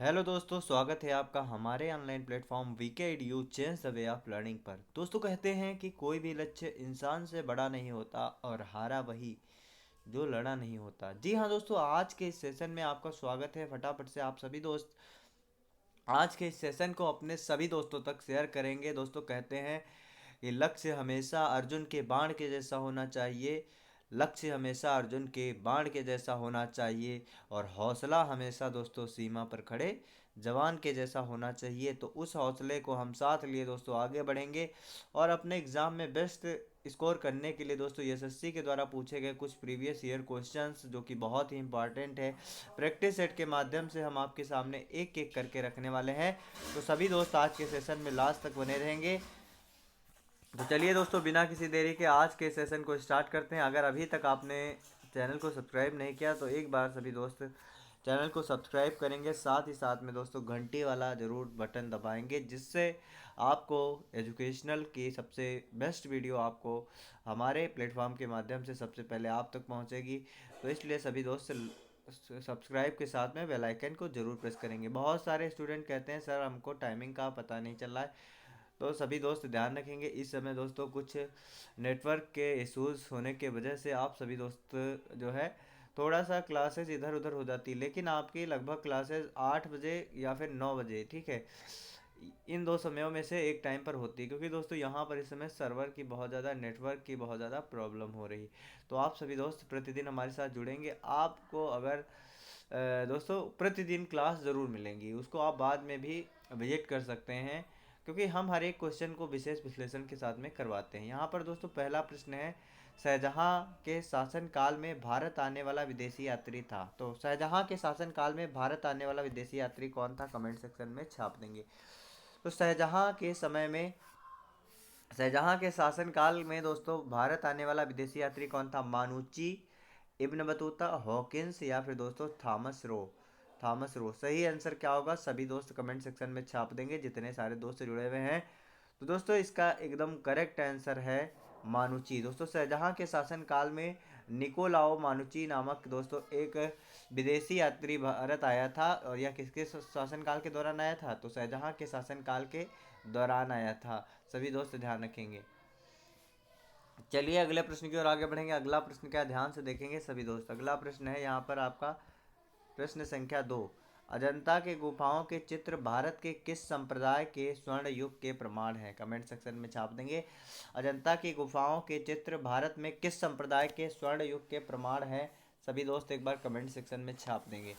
Hello दोस्तों, स्वागत है आपका हमारे online platform VK edu change the way of learning पर। दोस्तों, कहते हैं कि कोई भी लक्ष्य इंसान से बड़ा नहीं होता और हारा वही जो लड़ा नहीं होता। जी हाँ दोस्तों, आज के इस सेशन में आपका स्वागत है। फटाफट से आप सभी दोस्त आज के इस सेशन को अपने सभी दोस्तों तक शेयर करेंगे। दोस्तों, कहते हैं कि लक्ष्य हमेशा अर्जुन के बाण के जैसा होना चाहिए। लक्ष्य हमेशा अर्जुन के बाण के जैसा होना चाहिए और हौसला हमेशा दोस्तों सीमा पर खड़े जवान के जैसा होना चाहिए। तो उस हौसले को हम साथ लिए दोस्तों आगे बढ़ेंगे और अपने एग्ज़ाम में बेस्ट स्कोर करने के लिए दोस्तों एसएससी के द्वारा पूछे गए कुछ प्रीवियस ईयर क्वेश्चंस जो कि बहुत ही इंपॉर्टेंट है, प्रैक्टिस सेट के माध्यम से हम आपके सामने एक एक करके रखने वाले हैं। तो सभी दोस्त आज के सेशन में लास्ट तक बने रहेंगे। तो चलिए दोस्तों, बिना किसी देरी के आज के सेशन को स्टार्ट करते हैं। अगर अभी तक आपने चैनल को सब्सक्राइब नहीं किया तो एक बार सभी दोस्त चैनल को सब्सक्राइब करेंगे, साथ ही साथ में दोस्तों घंटी वाला ज़रूर बटन दबाएंगे, जिससे आपको एजुकेशनल की सबसे बेस्ट वीडियो आपको हमारे प्लेटफॉर्म के माध्यम से सबसे पहले आप तक पहुंचेगी। तो इसलिए सभी दोस्त सब्सक्राइब के साथ में बेल आइकन को ज़रूर प्रेस करेंगे। बहुत सारे स्टूडेंट कहते हैं सर हमको टाइमिंग का पता नहीं चल रहा है, तो सभी दोस्त ध्यान रखेंगे। इस समय दोस्तों कुछ नेटवर्क के इश्यूज होने के वजह से आप सभी दोस्त जो है थोड़ा सा क्लासेस इधर उधर हो जाती है, लेकिन आपकी लगभग क्लासेस 8 बजे या फिर 9 बजे, ठीक है, इन दो समयों में से एक टाइम पर होती है। क्योंकि दोस्तों यहाँ पर इस समय सर्वर की बहुत ज़्यादा, नेटवर्क की बहुत ज़्यादा प्रॉब्लम हो रही। तो आप सभी दोस्त प्रतिदिन हमारे साथ जुड़ेंगे। आपको अगर दोस्तों प्रतिदिन क्लास ज़रूर मिलेंगी, उसको आप बाद में भी विजिट कर सकते हैं, क्योंकि हम हर एक क्वेश्चन को विशेष विश्लेषण के साथ में करवाते हैं। यहाँ पर दोस्तों पहला प्रश्न है, शाहजहाँ के शासनकाल में भारत आने वाला विदेशी यात्री था। तो शाहजहाँ के शासनकाल में भारत आने वाला विदेशी यात्री कौन था, कमेंट सेक्शन में छाप देंगे। तो शाहजहाँ के शासनकाल में दोस्तों भारत आने वाला विदेशी यात्री कौन था? मानुची, इब्न बतूता, हॉकिंस या फिर दोस्तों थॉमस रो। सही आंसर क्या होगा सभी दोस्त कमेंट सेक्शन में छाप देंगे, जितने सारे दोस्त जुड़े हुए हैं। तो दोस्तों इसका एकदम करेक्ट आंसर है मानुची। दोस्तों शाहजहाँ के शासनकाल में निकोलाओ मानुची नामक दोस्तों एक विदेशी यात्री भारत आया था। और यह किसके शासनकाल के दौरान आया था? तो शाहजहाँ के शासनकाल के दौरान आया था। सभी दोस्त ध्यान रखेंगे। चलिए अगले प्रश्न की ओर आगे बढ़ेंगे। अगला प्रश्न क्या, ध्यान से देखेंगे सभी दोस्त। अगला प्रश्न है यहाँ पर आपका प्रश्न संख्या 2। अजंता के गुफाओं के चित्र भारत के किस संप्रदाय के स्वर्ण युग के प्रमाण हैं? कमेंट सेक्शन में छाप देंगे। अजंता की गुफाओं के चित्र भारत में किस संप्रदाय के स्वर्ण युग के प्रमाण हैं? सभी दोस्त एक बार कमेंट सेक्शन में छाप देंगे।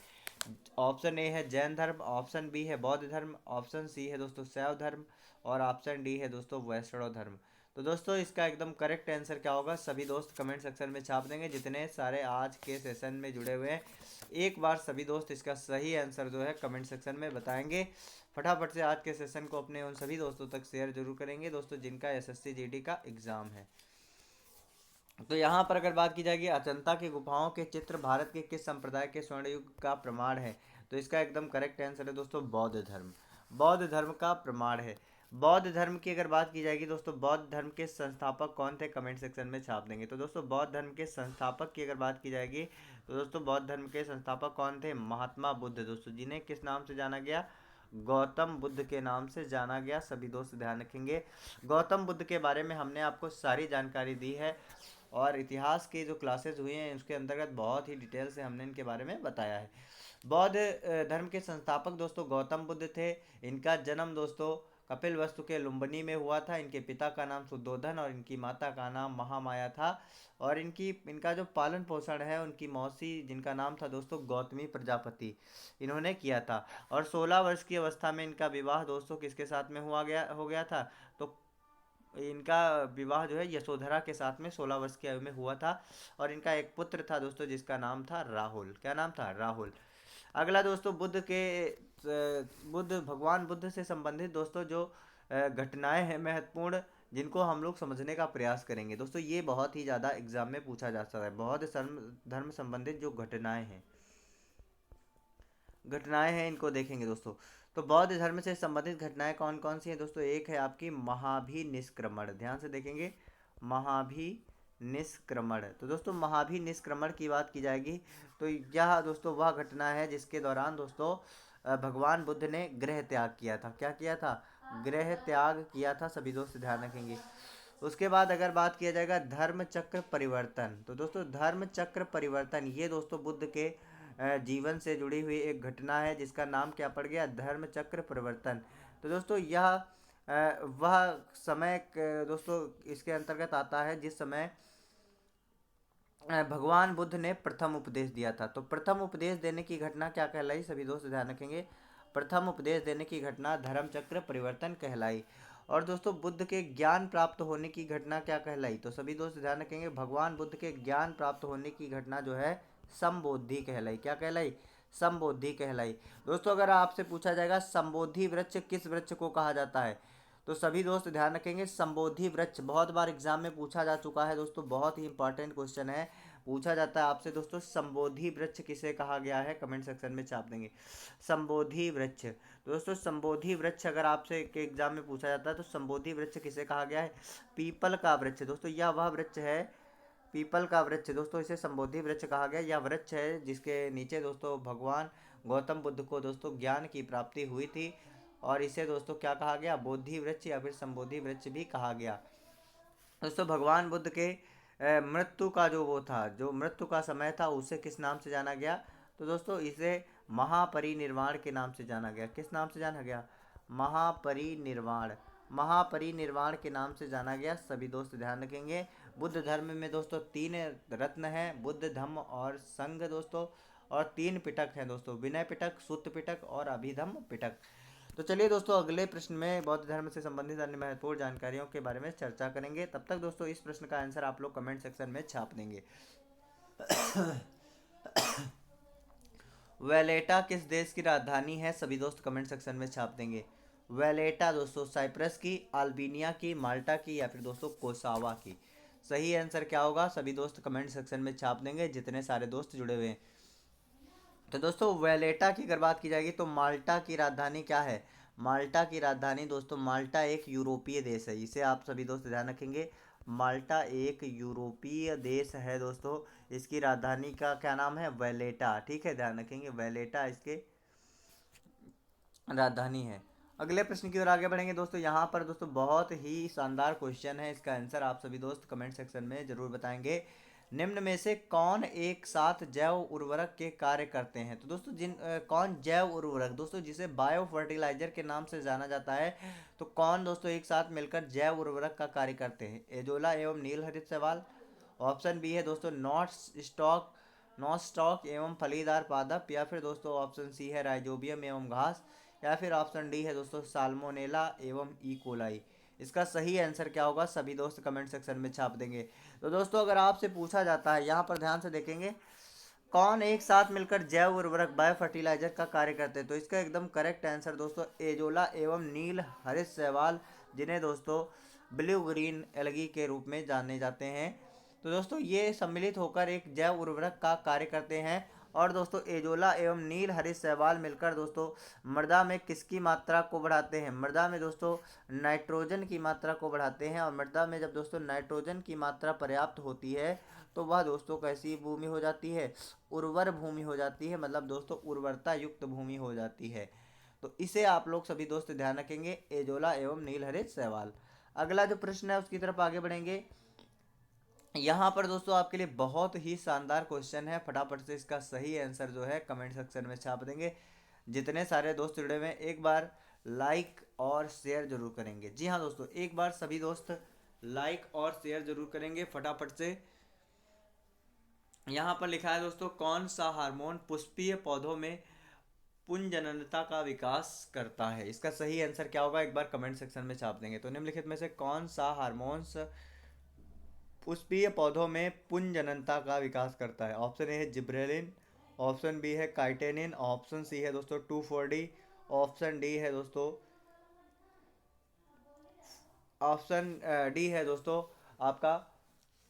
ऑप्शन ए है जैन धर्म, ऑप्शन बी है बौद्ध धर्म, ऑप्शन सी है दोस्तों शैव धर्म और ऑप्शन डी है दोस्तों वैष्णव धर्म। तो दोस्तों इसका एकदम करेक्ट आंसर क्या होगा सभी दोस्त कमेंट सेक्शन में छाप देंगे, जितने सारे आज के सेशन में जुड़े हुए हैं। एक बार सभी दोस्त इसका सही आंसर जो है कमेंट सेक्शन में बताएंगे। फटाफट से आज के सेशन को अपने उन सभी दोस्तों तक शेयर जरूर करेंगे दोस्तों जिनका एसएससी जीडी का एग्ज़ाम है। तो यहाँ पर अगर बात की जाएगी अजंता की गुफाओं के चित्र भारत के किस संप्रदाय के स्वर्ण युग का प्रमाण है, तो इसका एकदम करेक्ट आंसर है दोस्तों बौद्ध धर्म। बौद्ध धर्म का प्रमाण है। बौद्ध धर्म की अगर बात की जाएगी दोस्तों, बौद्ध धर्म के संस्थापक कौन थे, कमेंट सेक्शन में छाप देंगे। तो दोस्तों बौद्ध धर्म के संस्थापक की अगर बात की जाएगी तो दोस्तों बौद्ध धर्म के संस्थापक कौन थे? महात्मा बुद्ध दोस्तों, जिन्हें किस नाम से जाना गया? गौतम बुद्ध के नाम से जाना गया। सभी दोस्त ध्यान रखेंगे। गौतम बुद्ध के बारे में हमने आपको सारी जानकारी दी है और इतिहास के जो क्लासेस हुए हैं उसके अंतर्गत बहुत ही डिटेल से हमने इनके बारे में बताया है। बौद्ध धर्म के संस्थापक दोस्तों गौतम बुद्ध थे। इनका जन्म दोस्तों कपिल वस्तु के लुम्बिनी में हुआ था। इनके पिता का नाम सुद्धोधन और इनकी माता का नाम महामाया था। और इनका जो पालन पोषण है उनकी मौसी जिनका नाम था दोस्तों गौतमी प्रजापति, इन्होंने किया था। और 16 वर्ष की अवस्था में इनका विवाह दोस्तों किसके साथ में हो गया था? तो इनका विवाह जो है यशोधरा के साथ में 16 वर्ष की आयु में हुआ था। और इनका एक पुत्र था दोस्तों जिसका नाम था राहुल। क्या नाम था? राहुल। अगला दोस्तों बुद्ध भगवान बुद्ध से संबंधित दोस्तों जो घटनाएं हैं महत्वपूर्ण, जिनको हम लोग समझने का प्रयास करेंगे दोस्तों। ये बहुत ही ज़्यादा एग्जाम में पूछा जा सकता है। बौद्ध धर्म संबंधित जो घटनाएं हैं इनको देखेंगे दोस्तों। तो बौद्ध धर्म से संबंधित घटनाएं कौन कौन सी हैं दोस्तों? एक है आपकी महाभिनिष्क्रमण, ध्यान से देखेंगे। महाभिनिष्क्रमण। तो दोस्तों महाभिनिष्क्रमण की बात की जाएगी तो यह दोस्तों वह घटना है जिसके दौरान दोस्तों भगवान बुद्ध ने गृह त्याग किया था। क्या किया था? गृह त्याग किया था। सभी दोस्त ध्यान रखेंगे। उसके बाद अगर बात किया जाएगा धर्म चक्र परिवर्तन, तो दोस्तों धर्म चक्र परिवर्तन ये दोस्तों बुद्ध के जीवन से जुड़ी हुई एक घटना है जिसका नाम क्या पड़ गया? धर्म चक्र परिवर्तन। तो दोस्तों यह वह समय दोस्तों इसके अंतर्गत आता है जिस समय भगवान बुद्ध ने प्रथम उपदेश दिया था। तो प्रथम उपदेश देने की घटना क्या कहलाई? सभी दोस्त ध्यान रखेंगे। प्रथम उपदेश देने की घटना धर्म चक्र परिवर्तन कहलाई। और दोस्तों बुद्ध के ज्ञान प्राप्त होने की घटना क्या कहलाई? तो सभी दोस्त ध्यान रखेंगे, भगवान बुद्ध के ज्ञान प्राप्त होने की घटना जो है संबोधि कहलाई। क्या कहलाई? संबोधि कहलाई। दोस्तों अगर आपसे पूछा जाएगा संबोधि वृक्ष किस वृक्ष को कहा जाता है, तो सभी दोस्त ध्यान रखेंगे संबोधि वृक्ष बहुत बार एग्जाम में पूछा जा चुका है दोस्तों, बहुत ही इंपॉर्टेंट क्वेश्चन है। पूछा जाता है आपसे दोस्तों संबोधि वृक्ष किसे कहा गया है, कमेंट सेक्शन में छाप देंगे संबोधि वृक्ष। दोस्तों संबोधि वृक्ष अगर आपसे के एग्जाम में पूछा जाता है तो संबोधि वृक्ष किसे कहा गया है? पीपल का वृक्ष। दोस्तों यह वह वृक्ष है, पीपल का वृक्ष दोस्तों इसे संबोधि वृक्ष कहा गया। यह वृक्ष है जिसके नीचे दोस्तों भगवान गौतम बुद्ध को दोस्तों ज्ञान की प्राप्ति हुई थी, और इसे दोस्तों क्या कहा गया? बोधि वृक्ष या फिर संबोधि वृक्ष भी कहा गया। दोस्तों भगवान बुद्ध के मृत्यु का जो वो था, जो मृत्यु का समय था, उसे किस नाम से जाना गया? तो दोस्तों इसे महापरिनिर्वाण के नाम से जाना गया। किस नाम से जाना गया? महापरिनिर्वाण। महापरिनिर्वाण के नाम से जाना गया। सभी दोस्त ध्यान रखेंगे। बुद्ध धर्म में दोस्तों 3 रत्न हैं, बुद्ध धम्म और संघ दोस्तों, और 3 पिटक हैं दोस्तों, विनय पिटक, सुत्त पिटक और अभिधम्म पिटक। तो चलिए दोस्तों अगले प्रश्न में बौद्ध धर्म से संबंधित अन्य महत्वपूर्ण जानकारियों के बारे में चर्चा करेंगे। तब तक दोस्तों इस प्रश्न का आंसर आप लोग कमेंट सेक्शन में छाप देंगे। वेलेटा किस देश की राजधानी है? सभी दोस्त कमेंट सेक्शन में छाप देंगे। वेलेटा दोस्तों साइप्रस की, अल्बानिया की, माल्टा की या फिर दोस्तों कोसावा की। सही आंसर क्या होगा? सभी दोस्त कमेंट सेक्शन में छाप देंगे जितने सारे दोस्त जुड़े हुए हैं। तो दोस्तों वेलेटा की अगर बात की जाएगी तो माल्टा की राजधानी क्या है? माल्टा की राजधानी दोस्तों, माल्टा एक यूरोपीय देश है, इसे आप सभी दोस्त ध्यान रखेंगे। माल्टा एक यूरोपीय देश है दोस्तों, इसकी राजधानी का क्या नाम है? वेलेटा। ठीक है, ध्यान रखेंगे वेलेटा इसके राजधानी है। अगले प्रश्न की ओर आगे बढ़ेंगे दोस्तों। यहाँ पर दोस्तों बहुत ही शानदार क्वेश्चन है, इसका आंसर आप सभी दोस्त कमेंट सेक्शन में जरूर बताएंगे। निम्न में से कौन एक साथ जैव उर्वरक के कार्य करते हैं? तो दोस्तों कौन जैव उर्वरक दोस्तों जिसे बायो फर्टिलाइजर के नाम से जाना जाता है, तो कौन दोस्तों एक साथ मिलकर जैव उर्वरक का कार्य करते हैं? एजोला एवं नील हरित शैवाल। ऑप्शन बी है दोस्तों नॉट स्टॉक एवं फलीदार पादप, या फिर दोस्तों ऑप्शन सी है राइजोबियम एवं घास, या फिर ऑप्शन डी है दोस्तों साल्मोनेला एवं ई कोलाई। इसका सही आंसर क्या होगा? सभी दोस्त कमेंट सेक्शन में छाप देंगे। तो दोस्तों अगर आपसे पूछा जाता है, यहाँ पर ध्यान से देखेंगे, कौन एक साथ मिलकर जैव उर्वरक बायो फर्टिलाइजर का कार्य करते हैं, तो इसका एकदम करेक्ट आंसर दोस्तों एजोला एवं नील हरित शैवाल, जिन्हें दोस्तों ब्लू ग्रीन एल्गी के रूप में जाने जाते हैं। तो दोस्तों ये सम्मिलित होकर एक जैव उर्वरक का कार्य करते हैं। और दोस्तों एजोला एवं नील हरित शैवाल मिलकर दोस्तों मृदा में किसकी मात्रा को बढ़ाते हैं? मृदा में दोस्तों नाइट्रोजन की मात्रा को बढ़ाते हैं। और मृदा में जब दोस्तों नाइट्रोजन की मात्रा पर्याप्त होती है तो वह दोस्तों कैसी भूमि हो जाती है? उर्वर भूमि हो जाती है, मतलब दोस्तों उर्वरता युक्त भूमि हो जाती है। तो इसे आप लोग सभी दोस्त ध्यान रखेंगे, एजोला एवं नील हरित शैवाल। अगला जो प्रश्न है उसकी तरफ आगे बढ़ेंगे। यहाँ पर दोस्तों आपके लिए बहुत ही शानदार क्वेश्चन है, फटाफट से इसका सही आंसर जो है कमेंट सेक्शन में छाप देंगे। जितने सारे दोस्त जुड़े हुए हैं एक बार लाइक और शेयर जरूर करेंगे। जी हाँ दोस्तों, एक बार सभी दोस्त लाइक और शेयर जरूर करेंगे फटाफट से। यहाँ पर लिखा है दोस्तों कौन सा हार्मोन पुष्पीय पौधों में पुंजननता का विकास करता है? इसका सही आंसर क्या होगा? एक बार कमेंट सेक्शन में छाप देंगे। तो निम्नलिखित में से कौन सा हार्मोन्स पुष्पीय पौधों में पुंजननता का विकास करता है? ऑप्शन ए है जिब्रेलिन, ऑप्शन बी है काइटेनिन, ऑप्शन सी है दोस्तों 2,4-D, ऑप्शन डी है दोस्तों ऑप्शन डी है दोस्तों आपका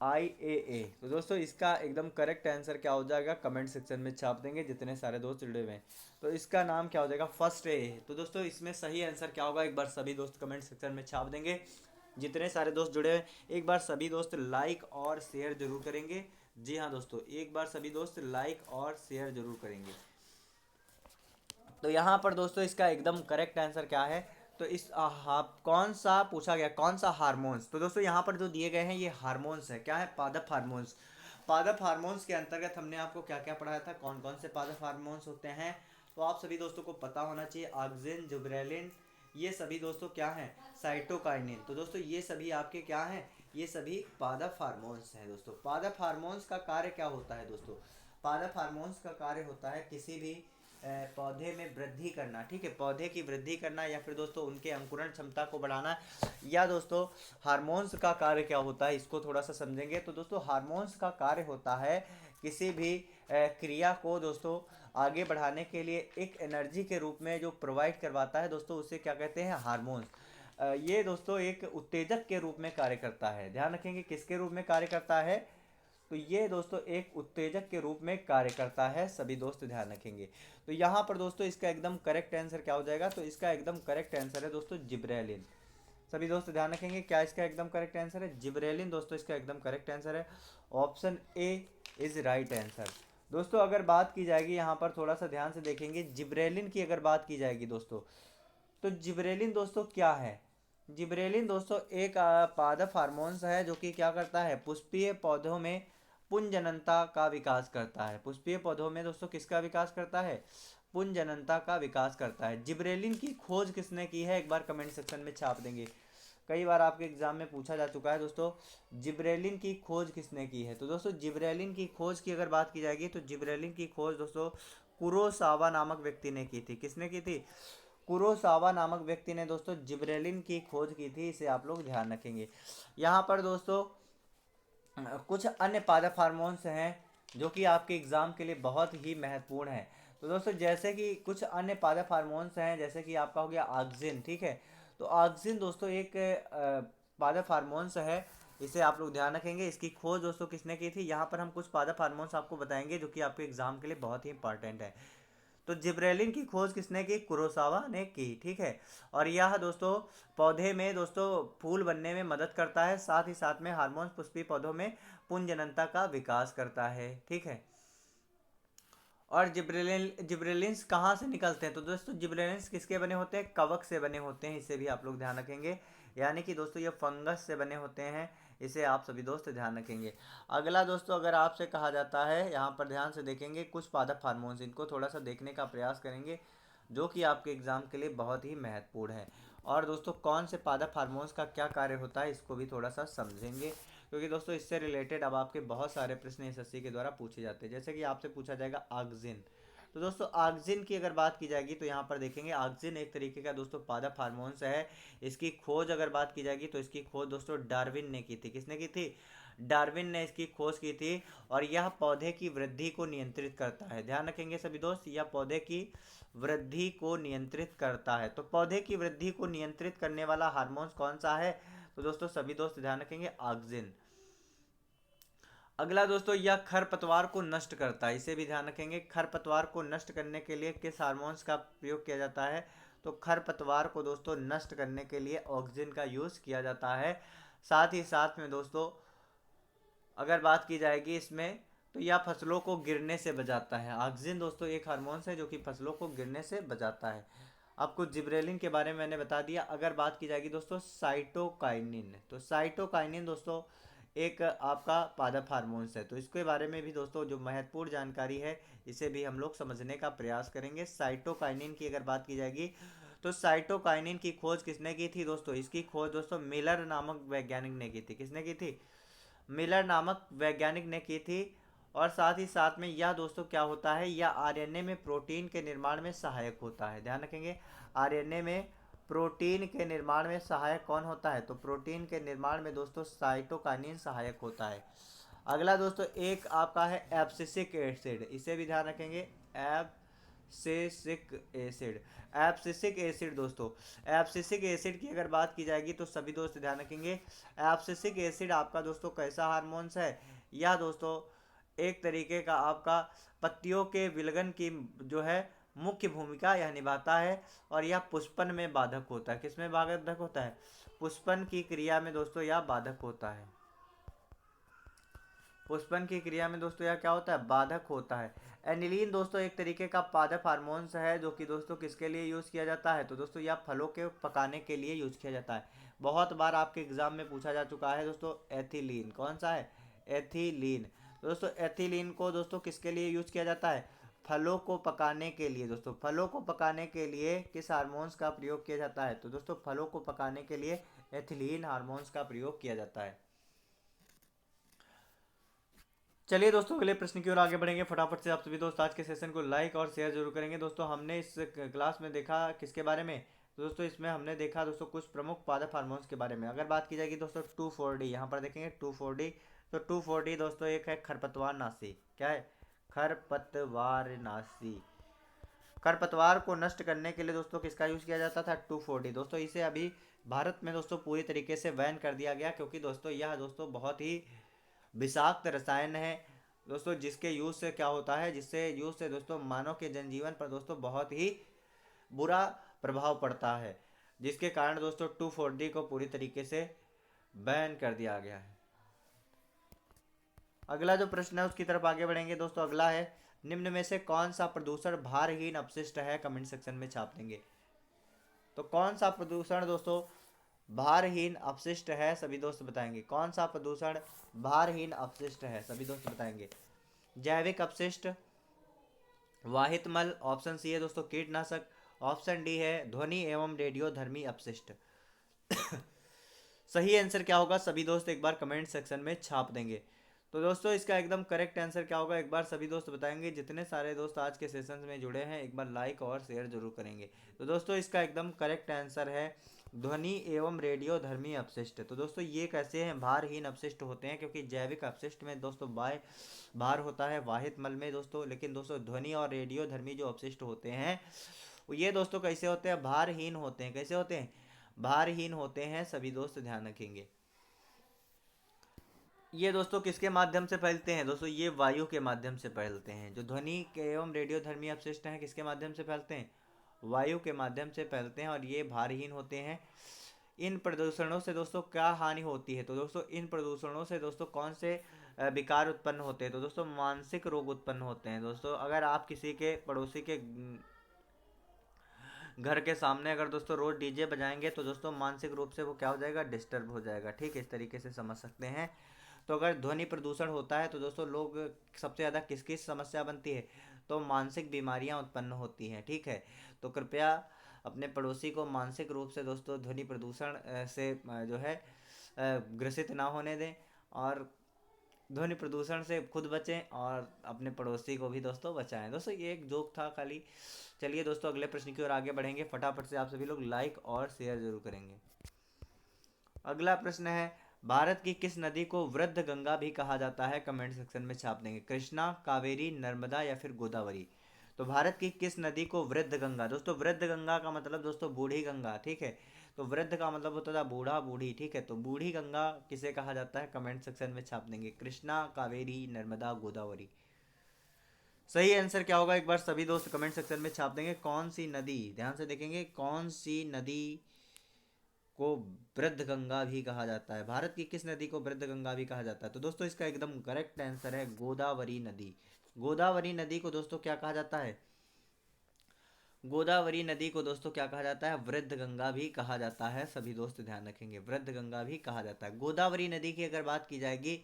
IAA। तो दोस्तों इसका एकदम करेक्ट आंसर क्या हो जाएगा? कमेंट सेक्शन में छाप देंगे जितने सारे दोस्त जुड़े हुए हैं। तो इसका नाम क्या हो जाएगा? First A. तो दोस्तों इसमें सही आंसर क्या होगा? एक बार सभी दोस्त कमेंट सेक्शन में छाप देंगे जितने सारे दोस्त जुड़े हैं। एक बार सभी दोस्त लाइक और शेयर जरूर करेंगे। जी हाँ दोस्तों, एक बार सभी दोस्त लाइक और शेयर जरूर करेंगे। तो यहाँ पर दोस्तों इसका एकदम करेक्ट आंसर क्या है? तो इस कौन सा पूछा गया, कौन सा हार्मोन्स? तो दोस्तों यहाँ पर जो दिए गए हैं ये हार्मोन्स है। क्या है? पादप हार्मोन्स। पादप हार्मोन्स के अंतर्गत हमने आपको क्या क्या पढ़ाया था, कौन कौन से पादप हार्मोन्स होते हैं? तो आप सभी दोस्तों को पता होना चाहिए, ऑक्सिन, जिब्रेलिन, ये सभी दोस्तों क्या हैं? साइटोकाइनिन। तो दोस्तों ये सभी आपके क्या हैं? ये सभी पादप हार्मोन्स हैं दोस्तों। पादप हार्मोन्स का कार्य क्या होता है दोस्तों? पादप हार्मोन्स का कार्य होता है किसी भी पौधे में वृद्धि करना, ठीक है, पौधे की वृद्धि करना, या फिर दोस्तों उनके अंकुरण क्षमता को बढ़ाना। या दोस्तों हार्मोन्स का कार्य क्या होता है, इसको थोड़ा सा समझेंगे। तो दोस्तों हार्मोन्स का कार्य होता है किसी भी क्रिया को दोस्तों आगे बढ़ाने के लिए एक एनर्जी के रूप में जो प्रोवाइड करवाता है दोस्तों, उसे क्या कहते हैं? हार्मोन्स। ये दोस्तों एक उत्तेजक के रूप में कार्य करता है। ध्यान रखेंगे किसके रूप में कार्य करता है? तो ये दोस्तों एक उत्तेजक के रूप में कार्य करता है, सभी दोस्त ध्यान रखेंगे। तो यहाँ पर दोस्तों इसका एकदम करेक्ट आंसर क्या हो जाएगा? तो इसका एकदम करेक्ट आंसर है दोस्तों जिब्रेलिन। सभी दोस्त ध्यान रखेंगे, क्या इसका एकदम करेक्ट आंसर है? जिब्रेलिन दोस्तों इसका एकदम करेक्ट आंसर है। Option A is right answer. दोस्तों अगर बात की जाएगी यहाँ पर थोड़ा सा ध्यान से देखेंगे, जिब्रेलिन की अगर बात की जाएगी दोस्तों, तो जिब्रेलिन दोस्तों क्या है? जिब्रेलिन दोस्तों एक पादप हार्मोन्स है जो कि क्या करता है? पुष्पीय पौधों में पुंजननता का विकास करता है। पुष्पीय पौधों में दोस्तों किसका विकास करता है? पुंजननता का विकास करता है। जिब्रेलिन की खोज किसने की है? एक बार कमेंट सेक्शन में छाप देंगे। कई बार आपके एग्जाम में पूछा जा चुका है दोस्तों, जिब्रेलिन की खोज किसने की है? तो दोस्तों जिब्रेलिन की खोज की अगर बात की जाएगी तो जिब्रेलिन की खोज दोस्तों कुरोसावा नामक व्यक्ति ने की थी। किसने की थी? कुरोसावा नामक व्यक्ति ने दोस्तों जिब्रेलिन की खोज की थी, इसे आप लोग ध्यान रखेंगे। यहाँ पर दोस्तों कुछ अन्य पादप हार्मोन्स हैं जो कि आपके एग्जाम के लिए बहुत ही महत्वपूर्ण है। तो दोस्तों जैसे कि कुछ अन्य पादप हार्मोन्स हैं, जैसे कि आपका हो गया ऑक्सिन, ठीक है। तो ऑक्सिन दोस्तों एक पादप हार्मोन्स है, इसे आप लोग ध्यान रखेंगे। इसकी खोज दोस्तों किसने की थी? यहाँ पर हम कुछ पादप हार्मोन्स आपको बताएंगे जो कि आपके एग्जाम के लिए बहुत ही इंपॉर्टेंट है। तो जिब्रेलिन की खोज किसने की? कुरोसावा ने की, ठीक है। और यह दोस्तों पौधे में दोस्तों फूल बनने में मदद करता है, साथ ही साथ में हार्मोन पुष्पीय पौधों में पुंजननता का विकास करता है, ठीक है। और जिब्रेलिन्स कहाँ से निकलते हैं? तो दोस्तों जिब्रेलिन्स किसके बने होते हैं? कवक से बने होते हैं, इसे भी आप लोग ध्यान रखेंगे। यानी कि दोस्तों ये फंगस से बने होते हैं, इसे आप सभी दोस्त ध्यान रखेंगे। अगला दोस्तों अगर आपसे कहा जाता है, यहाँ पर ध्यान से देखेंगे कुछ पादप हार्मोन्स, इनको थोड़ा सा देखने का प्रयास करेंगे जो कि आपके एग्जाम के लिए बहुत ही महत्वपूर्ण है। और दोस्तों कौन से पादप हार्मोन्स का क्या कार्य होता है इसको भी थोड़ा सा समझेंगे, क्योंकि दोस्तों इससे रिलेटेड अब आपके बहुत सारे प्रश्न एसएससी के द्वारा पूछे जाते हैं। जैसे कि आपसे पूछा जाएगा ऑक्सिन। तो दोस्तों ऑक्सिन की अगर बात की जाएगी तो यहाँ पर देखेंगे ऑक्सिन एक तरीके का दोस्तों पादप हार्मोन्स है। इसकी खोज अगर बात की जाएगी तो इसकी खोज दोस्तों डार्विन ने की थी। किसने की थी? डार्विन ने इसकी खोज की थी। और यह पौधे की वृद्धि को नियंत्रित करता है। ध्यान रखेंगे सभी दोस्त, यह पौधे की वृद्धि को नियंत्रित करता है। तो पौधे की वृद्धि को नियंत्रित करने वाला हार्मोन्स कौन सा है? तो दोस्तों सभी दोस्त ध्यान रखेंगे ऑक्सिन। अगला दोस्तों यह खरपतवार को नष्ट करता है, इसे भी ध्यान रखेंगे। खरपतवार को नष्ट करने के लिए किस हार्मोन्स का प्रयोग किया जाता है? तो खरपतवार को दोस्तों नष्ट करने के लिए ऑक्सिन का यूज किया जाता है। साथ ही साथ में दोस्तों अगर बात की जाएगी इसमें, तो यह फसलों को गिरने से बचाता है। ऑक्सिन दोस्तों एक हार्मोन्स है जो कि फसलों को गिरने से बचाता है। आपको जिब्रेलिन के बारे में मैंने बता दिया। अगर बात की जाएगी दोस्तों साइटोकाइनिन, तो साइटोकाइनिन दोस्तों एक आपका पादप हार्मोन्स है। तो इसके बारे में भी दोस्तों जो महत्वपूर्ण जानकारी है इसे भी हम लोग समझने का प्रयास करेंगे। साइटोकाइनिन की अगर बात की जाएगी तो साइटोकाइनिन की खोज किसने की थी दोस्तों? इसकी खोज दोस्तों मिलर नामक वैज्ञानिक ने की थी। किसने की थी? मिलर नामक वैज्ञानिक ने की थी। और साथ ही साथ में यह दोस्तों क्या होता है? यह आरएनए में प्रोटीन के निर्माण में सहायक होता है। ध्यान रखेंगे आरएनए में प्रोटीन के निर्माण में सहायक कौन होता है? तो प्रोटीन के निर्माण में दोस्तों साइटोकाइनिन सहायक होता है। अगला दोस्तों एक आपका है एब्सिसिक एसिड, इसे भी ध्यान रखेंगे। एब्सिसिक एसिड, एब्सिसिक एसिड दोस्तों, एब्सिसिक एसिड की अगर बात की जाएगी तो सभी दोस्त ध्यान रखेंगे। एब्सिसिक एसिड आपका दोस्तों कैसा हार्मोन्स है? यह दोस्तों एक तरीके का आपका पत्तियों के विलगन की जो है मुख्य भूमिका यह निभाता है। और यह पुष्पन में बाधक होता है। किसमें बाधक होता है? पुष्पन की क्रिया में दोस्तों यह बाधक होता है। पुष्पन की क्रिया में दोस्तों यह क्या होता है, बाधक होता है। एनिलीन दोस्तों एक तरीके का पादप हार्मोन्स है जो कि दोस्तों किसके लिए यूज़ किया जाता है, तो दोस्तों यह फलों के पकाने के लिए यूज़ किया जाता है। बहुत बार आपके एग्जाम में पूछा जा चुका है दोस्तों, एथिलीन कौन सा है, एथिलीन। तो दोस्तों एथिलीन को दोस्तों किसके लिए यूज़ किया जाता है, फलों को पकाने के लिए। दोस्तों फलों को पकाने के लिए किस हार्मोन्स का प्रयोग किया जाता है, तो दोस्तों फलों को पकाने के लिए एथिलीन हार्मोन्स का प्रयोग किया जाता है। चलिए दोस्तों अगले प्रश्न की ओर आगे बढ़ेंगे फटाफट से। आप सभी दोस्त आज के सेशन को लाइक और शेयर जरूर करेंगे। दोस्तों हमने इस क्लास में देखा किसके बारे में, तो दोस्तों इसमें हमने देखा दोस्तों कुछ प्रमुख पादप हार्मोन्स के बारे में। अगर बात की जाएगी दोस्तों 2,4-D, यहाँ पर देखेंगे 2,4-D। तो 2,4-D दोस्तों एक है खरपतवार नाशी, क्या है, खरपतवार नाशी। खरपतवार को नष्ट करने के लिए दोस्तों किसका यूज़ किया जाता था, 2,4-D। दोस्तों इसे अभी भारत में दोस्तों पूरी तरीके से बैन कर दिया गया, क्योंकि दोस्तों यह दोस्तों बहुत ही विषाक्त रसायन है दोस्तों, जिसके यूज से क्या होता है, जिससे यूज से दोस्तों मानव के जनजीवन पर दोस्तों बहुत ही बुरा प्रभाव पड़ता है, जिसके कारण दोस्तों 2,4-D को पूरी तरीके से बैन कर दिया गया है। अगला जो प्रश्न है उसकी तरफ आगे बढ़ेंगे दोस्तों। अगला है, निम्न में से कौन सा प्रदूषण भारहीन अपशिष्ट है, कमेंट सेक्शन में छाप देंगे। तो कौन सा प्रदूषण दोस्तों भारहीन अपशिष्ट है, सभी दोस्त बताएंगे। कौन सा प्रदूषण भारहीन अपशिष्ट है, सभी दोस्त बताएंगे। जैविक अपशिष्ट, वाहित मल, ऑप्शन सी है दोस्तों कीटनाशक, ऑप्शन डी है ध्वनि एवं रेडियो धर्मी अपशिष्ट। सही आंसर क्या होगा, सभी दोस्त एक बार कमेंट सेक्शन में छाप देंगे। तो दोस्तों इसका एकदम करेक्ट आंसर क्या होगा, एक बार सभी दोस्त बताएंगे। जितने सारे दोस्त आज के सेशन में जुड़े हैं एक बार लाइक और शेयर जरूर करेंगे। तो दोस्तों इसका एकदम करेक्ट आंसर है ध्वनि एवं रेडियो धर्मी अपशिष्ट। तो दोस्तों ये कैसे हैं, भारहीन अपशिष्ट होते हैं, क्योंकि जैविक अपशिष्ट में दोस्तों भार होता है वाहित मल में दोस्तों, लेकिन दोस्तों ध्वनि और रेडियो धर्मी जो अपशिष्ट होते हैं ये दोस्तों कैसे होते हैं, भारहीन होते हैं। कैसे होते हैं, भारहीन होते हैं, सभी दोस्त ध्यान रखेंगे। ये दोस्तों किसके माध्यम से फैलते हैं, दोस्तों ये वायु के माध्यम से फैलते हैं। जो ध्वनि एवं रेडियोधर्मी अपशिष्ट हैं किसके माध्यम से फैलते हैं, वायु के माध्यम से फैलते हैं, और ये भारहीन होते हैं। इन प्रदूषणों से दोस्तों क्या हानि होती है, तो दोस्तों इन प्रदूषणों से दोस्तों कौन से विकार उत्पन्न होते हैं, तो दोस्तों मानसिक रोग उत्पन्न होते हैं। दोस्तों अगर आप किसी के पड़ोसी के घर के सामने अगर दोस्तों रोज डीजे बजाएंगे तो दोस्तों मानसिक रूप से वो क्या हो जाएगा, डिस्टर्ब हो जाएगा। ठीक है, इस तरीके से समझ सकते हैं। तो अगर ध्वनि प्रदूषण होता है तो दोस्तों लोग सबसे ज़्यादा किस किस समस्या बनती है, तो मानसिक बीमारियां उत्पन्न होती हैं। ठीक है, तो कृपया अपने पड़ोसी को मानसिक रूप से दोस्तों ध्वनि प्रदूषण से जो है ग्रसित ना होने दें, और ध्वनि प्रदूषण से खुद बचें और अपने पड़ोसी को भी दोस्तों बचाएं। दोस्तों ये एक जोक था खाली। चलिए दोस्तों अगले प्रश्न की ओर आगे बढ़ेंगे फटाफट से। आप सभी लोग लाइक और शेयर जरूर करेंगे। अगला प्रश्न है, भारत की किस नदी को वृद्ध गंगा भी कहा जाता है, कमेंट सेक्शन में छाप देंगे। कृष्णा, कावेरी, नर्मदा या फिर गोदावरी। तो भारत की किस नदी को वृद्ध गंगा, दोस्तों वृद्ध गंगा का मतलब दोस्तों बूढ़ी गंगा। ठीक है, तो वृद्ध का मतलब होता था बूढ़ा बूढ़ी। ठीक है, तो बूढ़ी गंगा किसे कहा जाता है, कमेंट सेक्शन में छाप देंगे। कृष्णा, कावेरी, नर्मदा, गोदावरी। सही आंसर क्या होगा, एक बार सभी दोस्त कमेंट सेक्शन में छाप देंगे। कौन सी नदी, ध्यान से देखेंगे, कौन सी नदी को वृद्ध गंगा भी कहा जाता है, भारत की किस नदी को वृद्ध गंगा भी कहा जाता है, तो दोस्तों इसका एकदम करेक्ट आंसर है गोदावरी नदी। गोदावरी नदी को दोस्तों क्या कहा जाता है, गोदावरी नदी को दोस्तों क्या कहा जाता है, वृद्ध गंगा भी कहा जाता है। सभी दोस्त ध्यान रखेंगे, वृद्ध गंगा भी कहा जाता है। गोदावरी नदी की अगर बात की जाएगी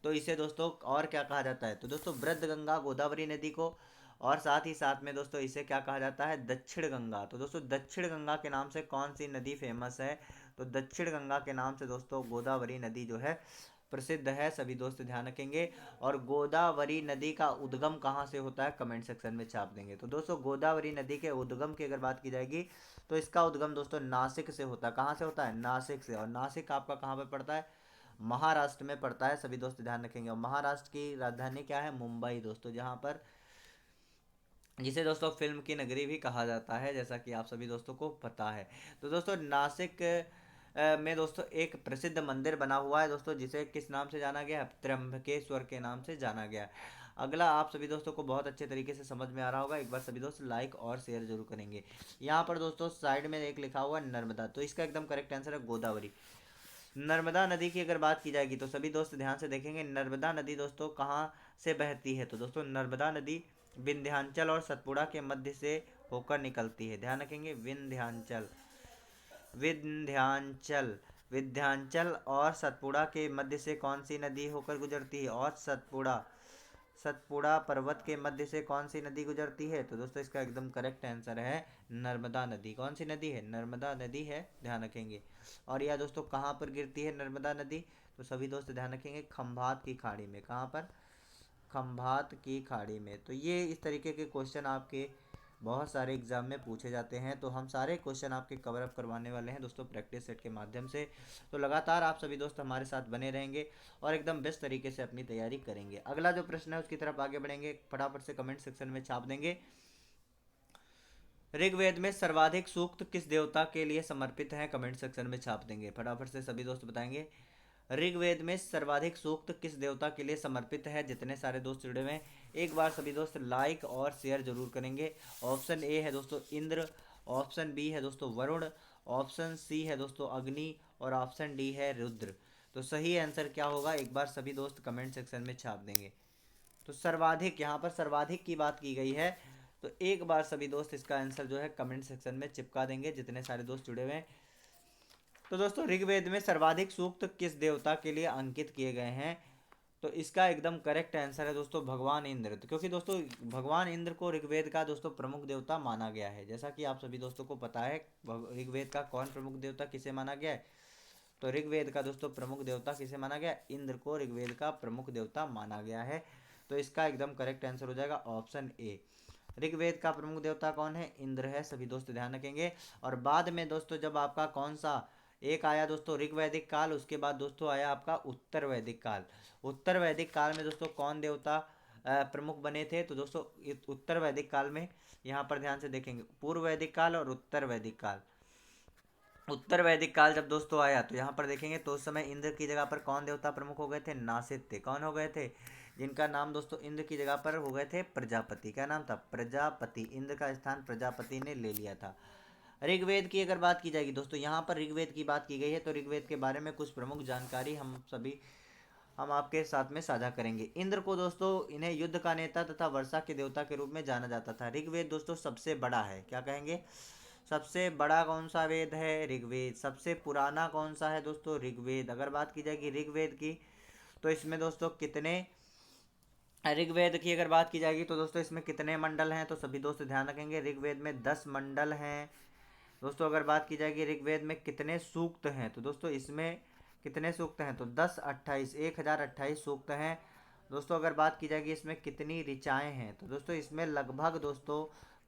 तो इसे दोस्तों और क्या कहा जाता है, तो दोस्तों वृद्ध गंगा गोदावरी नदी को, और साथ ही साथ में दोस्तों इसे क्या कहा जाता है, दक्षिण गंगा। तो दोस्तों दक्षिण गंगा के नाम से कौन सी नदी फेमस है, तो दक्षिण गंगा के नाम से दोस्तों गोदावरी नदी जो है प्रसिद्ध है। सभी दोस्त ध्यान रखेंगे। और गोदावरी नदी का उद्गम कहाँ से होता है, कमेंट सेक्शन में छाप देंगे। तो दोस्तों गोदावरी नदी के उद्गम की अगर बात की जाएगी तो इसका उद्गम दोस्तों नासिक से होता है। कहाँ से होता है, नासिक से। और नासिक आपका कहाँ पर पड़ता है, महाराष्ट्र में पड़ता है। सभी दोस्त ध्यान रखेंगे। और महाराष्ट्र की राजधानी क्या है, मुंबई दोस्तों, जहाँ पर जिसे दोस्तों फिल्म की नगरी भी कहा जाता है, जैसा कि आप सभी दोस्तों को पता है। तो दोस्तों नासिक में दोस्तों एक प्रसिद्ध मंदिर बना हुआ है दोस्तों, जिसे किस नाम से जाना गया है, त्र्यंबकेश्वर के नाम से जाना गया है। अगला आप सभी दोस्तों को बहुत अच्छे तरीके से समझ में आ रहा होगा, एक बार सभी दोस्त लाइक और शेयर जरूर करेंगे। यहाँ पर दोस्तों साइड में एक लिखा हुआ है नर्मदा, तो इसका एकदम करेक्ट आंसर है गोदावरी। नर्मदा नदी की अगर बात की जाएगी तो सभी दोस्त ध्यान से देखेंगे, नर्मदा नदी दोस्तों कहाँ से बहती है, तो दोस्तों नर्मदा नदी विंध्याचल और सतपुड़ा के मध्य से होकर निकलती है। ध्यान रखेंगे, विंध्याचल, विंध्याचल, विंध्याचल और सतपुड़ा के मध्य से कौन सी नदी होकर गुजरती है, और सतपुड़ा, सतपुड़ा पर्वत के मध्य से कौन सी नदी गुजरती है, तो दोस्तों इसका एकदम करेक्ट आंसर है नर्मदा नदी। कौन सी नदी है, नर्मदा नदी है, ध्यान रखेंगे। और यह दोस्तों कहाँ पर गिरती है नर्मदा नदी, तो सभी दोस्त ध्यान रखेंगे, खंभात की खाड़ी में। कहाँ पर, खंभात की खाड़ी में। तो ये इस तरीके के क्वेश्चन आपके बहुत सारे एग्जाम में पूछे जाते हैं, तो हम सारे क्वेश्चन आपके कवर अप करवाने वाले हैं दोस्तों प्रैक्टिस सेट के माध्यम से। तो लगातार आप सभी दोस्त हमारे साथ बने रहेंगे और एकदम बेस्ट तरीके से अपनी तैयारी करेंगे। अगला जो प्रश्न है उसकी तरफ आगे बढ़ेंगे, फटाफट से कमेंट सेक्शन में छाप देंगे। ऋग्वेद में सर्वाधिक सूक्त किस देवता के लिए समर्पित है, कमेंट सेक्शन में छाप देंगे, फटाफट से सभी दोस्त बताएंगे। ऋग्वेद में सर्वाधिक सूक्त किस देवता के लिए समर्पित है, जितने सारे दोस्त जुड़े हुए हैं एक बार सभी दोस्त लाइक और शेयर जरूर करेंगे। ऑप्शन ए है दोस्तों इंद्र, ऑप्शन बी है दोस्तों वरुण, ऑप्शन सी है दोस्तों अग्नि और ऑप्शन डी है रुद्र। तो सही आंसर क्या होगा, एक बार सभी दोस्त कमेंट सेक्शन में छाप देंगे। तो सर्वाधिक, यहाँ पर सर्वाधिक की बात की गई है, तो एक बार सभी दोस्त इसका आंसर जो है कमेंट सेक्शन में चिपका देंगे जितने सारे दोस्त जुड़े हुए हैं। तो दोस्तों ऋग्वेद में सर्वाधिक सूक्त किस देवता के लिए अंकित किए गए हैं, तो इसका एकदम करेक्ट आंसर है दोस्तों भगवान इंद्र। तो क्योंकि दोस्तों भगवान इंद्र को ऋग्वेद का दोस्तों प्रमुख देवता माना गया है, जैसा कि आप सभी दोस्तों को पता है ऋग्वेद का कौन प्रमुख देवता किसे माना गया है, तो ऋग्वेद का दोस्तों प्रमुख देवता किसे माना गया, इंद्र को ऋग्वेद का प्रमुख देवता माना गया है। तो इसका एकदम करेक्ट आंसर हो जाएगा ऑप्शन ए। ऋग्वेद का प्रमुख देवता कौन है, इंद्र है, सभी दोस्त ध्यान रखेंगे। और बाद में दोस्तों जब आपका कौन सा एक आया दोस्तों ऋग वैदिक काल, उसके बाद दोस्तों आया आपका उत्तर वैदिक काल। उत्तर वैदिक काल में दोस्तों कौन देवता प्रमुख बने थे, तो दोस्तों उत्तर वैदिक काल में यहाँ पर ध्यान से देखेंगे, पूर्व वैदिक काल और उत्तर वैदिक काल। उत्तर वैदिक काल जब दोस्तों आया तो यहाँ पर देखेंगे तो उस समय इंद्र की जगह पर कौन देवता प्रमुख हो गए थे, नासित्य। कौन हो गए थे, जिनका नाम दोस्तों इंद्र की जगह पर हो गए थे प्रजापति। क्या नाम था, प्रजापति। इंद्र का स्थान प्रजापति ने ले लिया था। ऋग्वेद की अगर बात की जाएगी दोस्तों, यहाँ पर ऋग्वेद की बात की गई है, तो ऋग्वेद के बारे में कुछ प्रमुख जानकारी हम आपके साथ में साझा करेंगे। इंद्र को दोस्तों इन्हें युद्ध का नेता तथा वर्षा के देवता के रूप में जाना जाता था। ऋग्वेद दोस्तों सबसे बड़ा है, क्या कहेंगे, सबसे बड़ा कौन सा वेद है, ऋग्वेद। सबसे पुराना कौन सा है दोस्तों, ऋग्वेद। अगर बात की जाएगी ऋग्वेद की, तो इसमें दोस्तों कितने, ऋग्वेद की अगर बात की जाएगी तो दोस्तों इसमें कितने मंडल हैं, तो सभी दोस्त ध्यान रखेंगे ऋग्वेद में 10 मंडल हैं दोस्तों। अगर बात की जाएगी ऋग्वेद में कितने सूक्त हैं, तो दोस्तों इसमें कितने सूक्त हैं, तो 10 28 1028 सूक्त हैं दोस्तों। अगर बात की जाएगी इसमें कितनी ऋचाएँ हैं, तो दोस्तों इसमें लगभग दोस्तों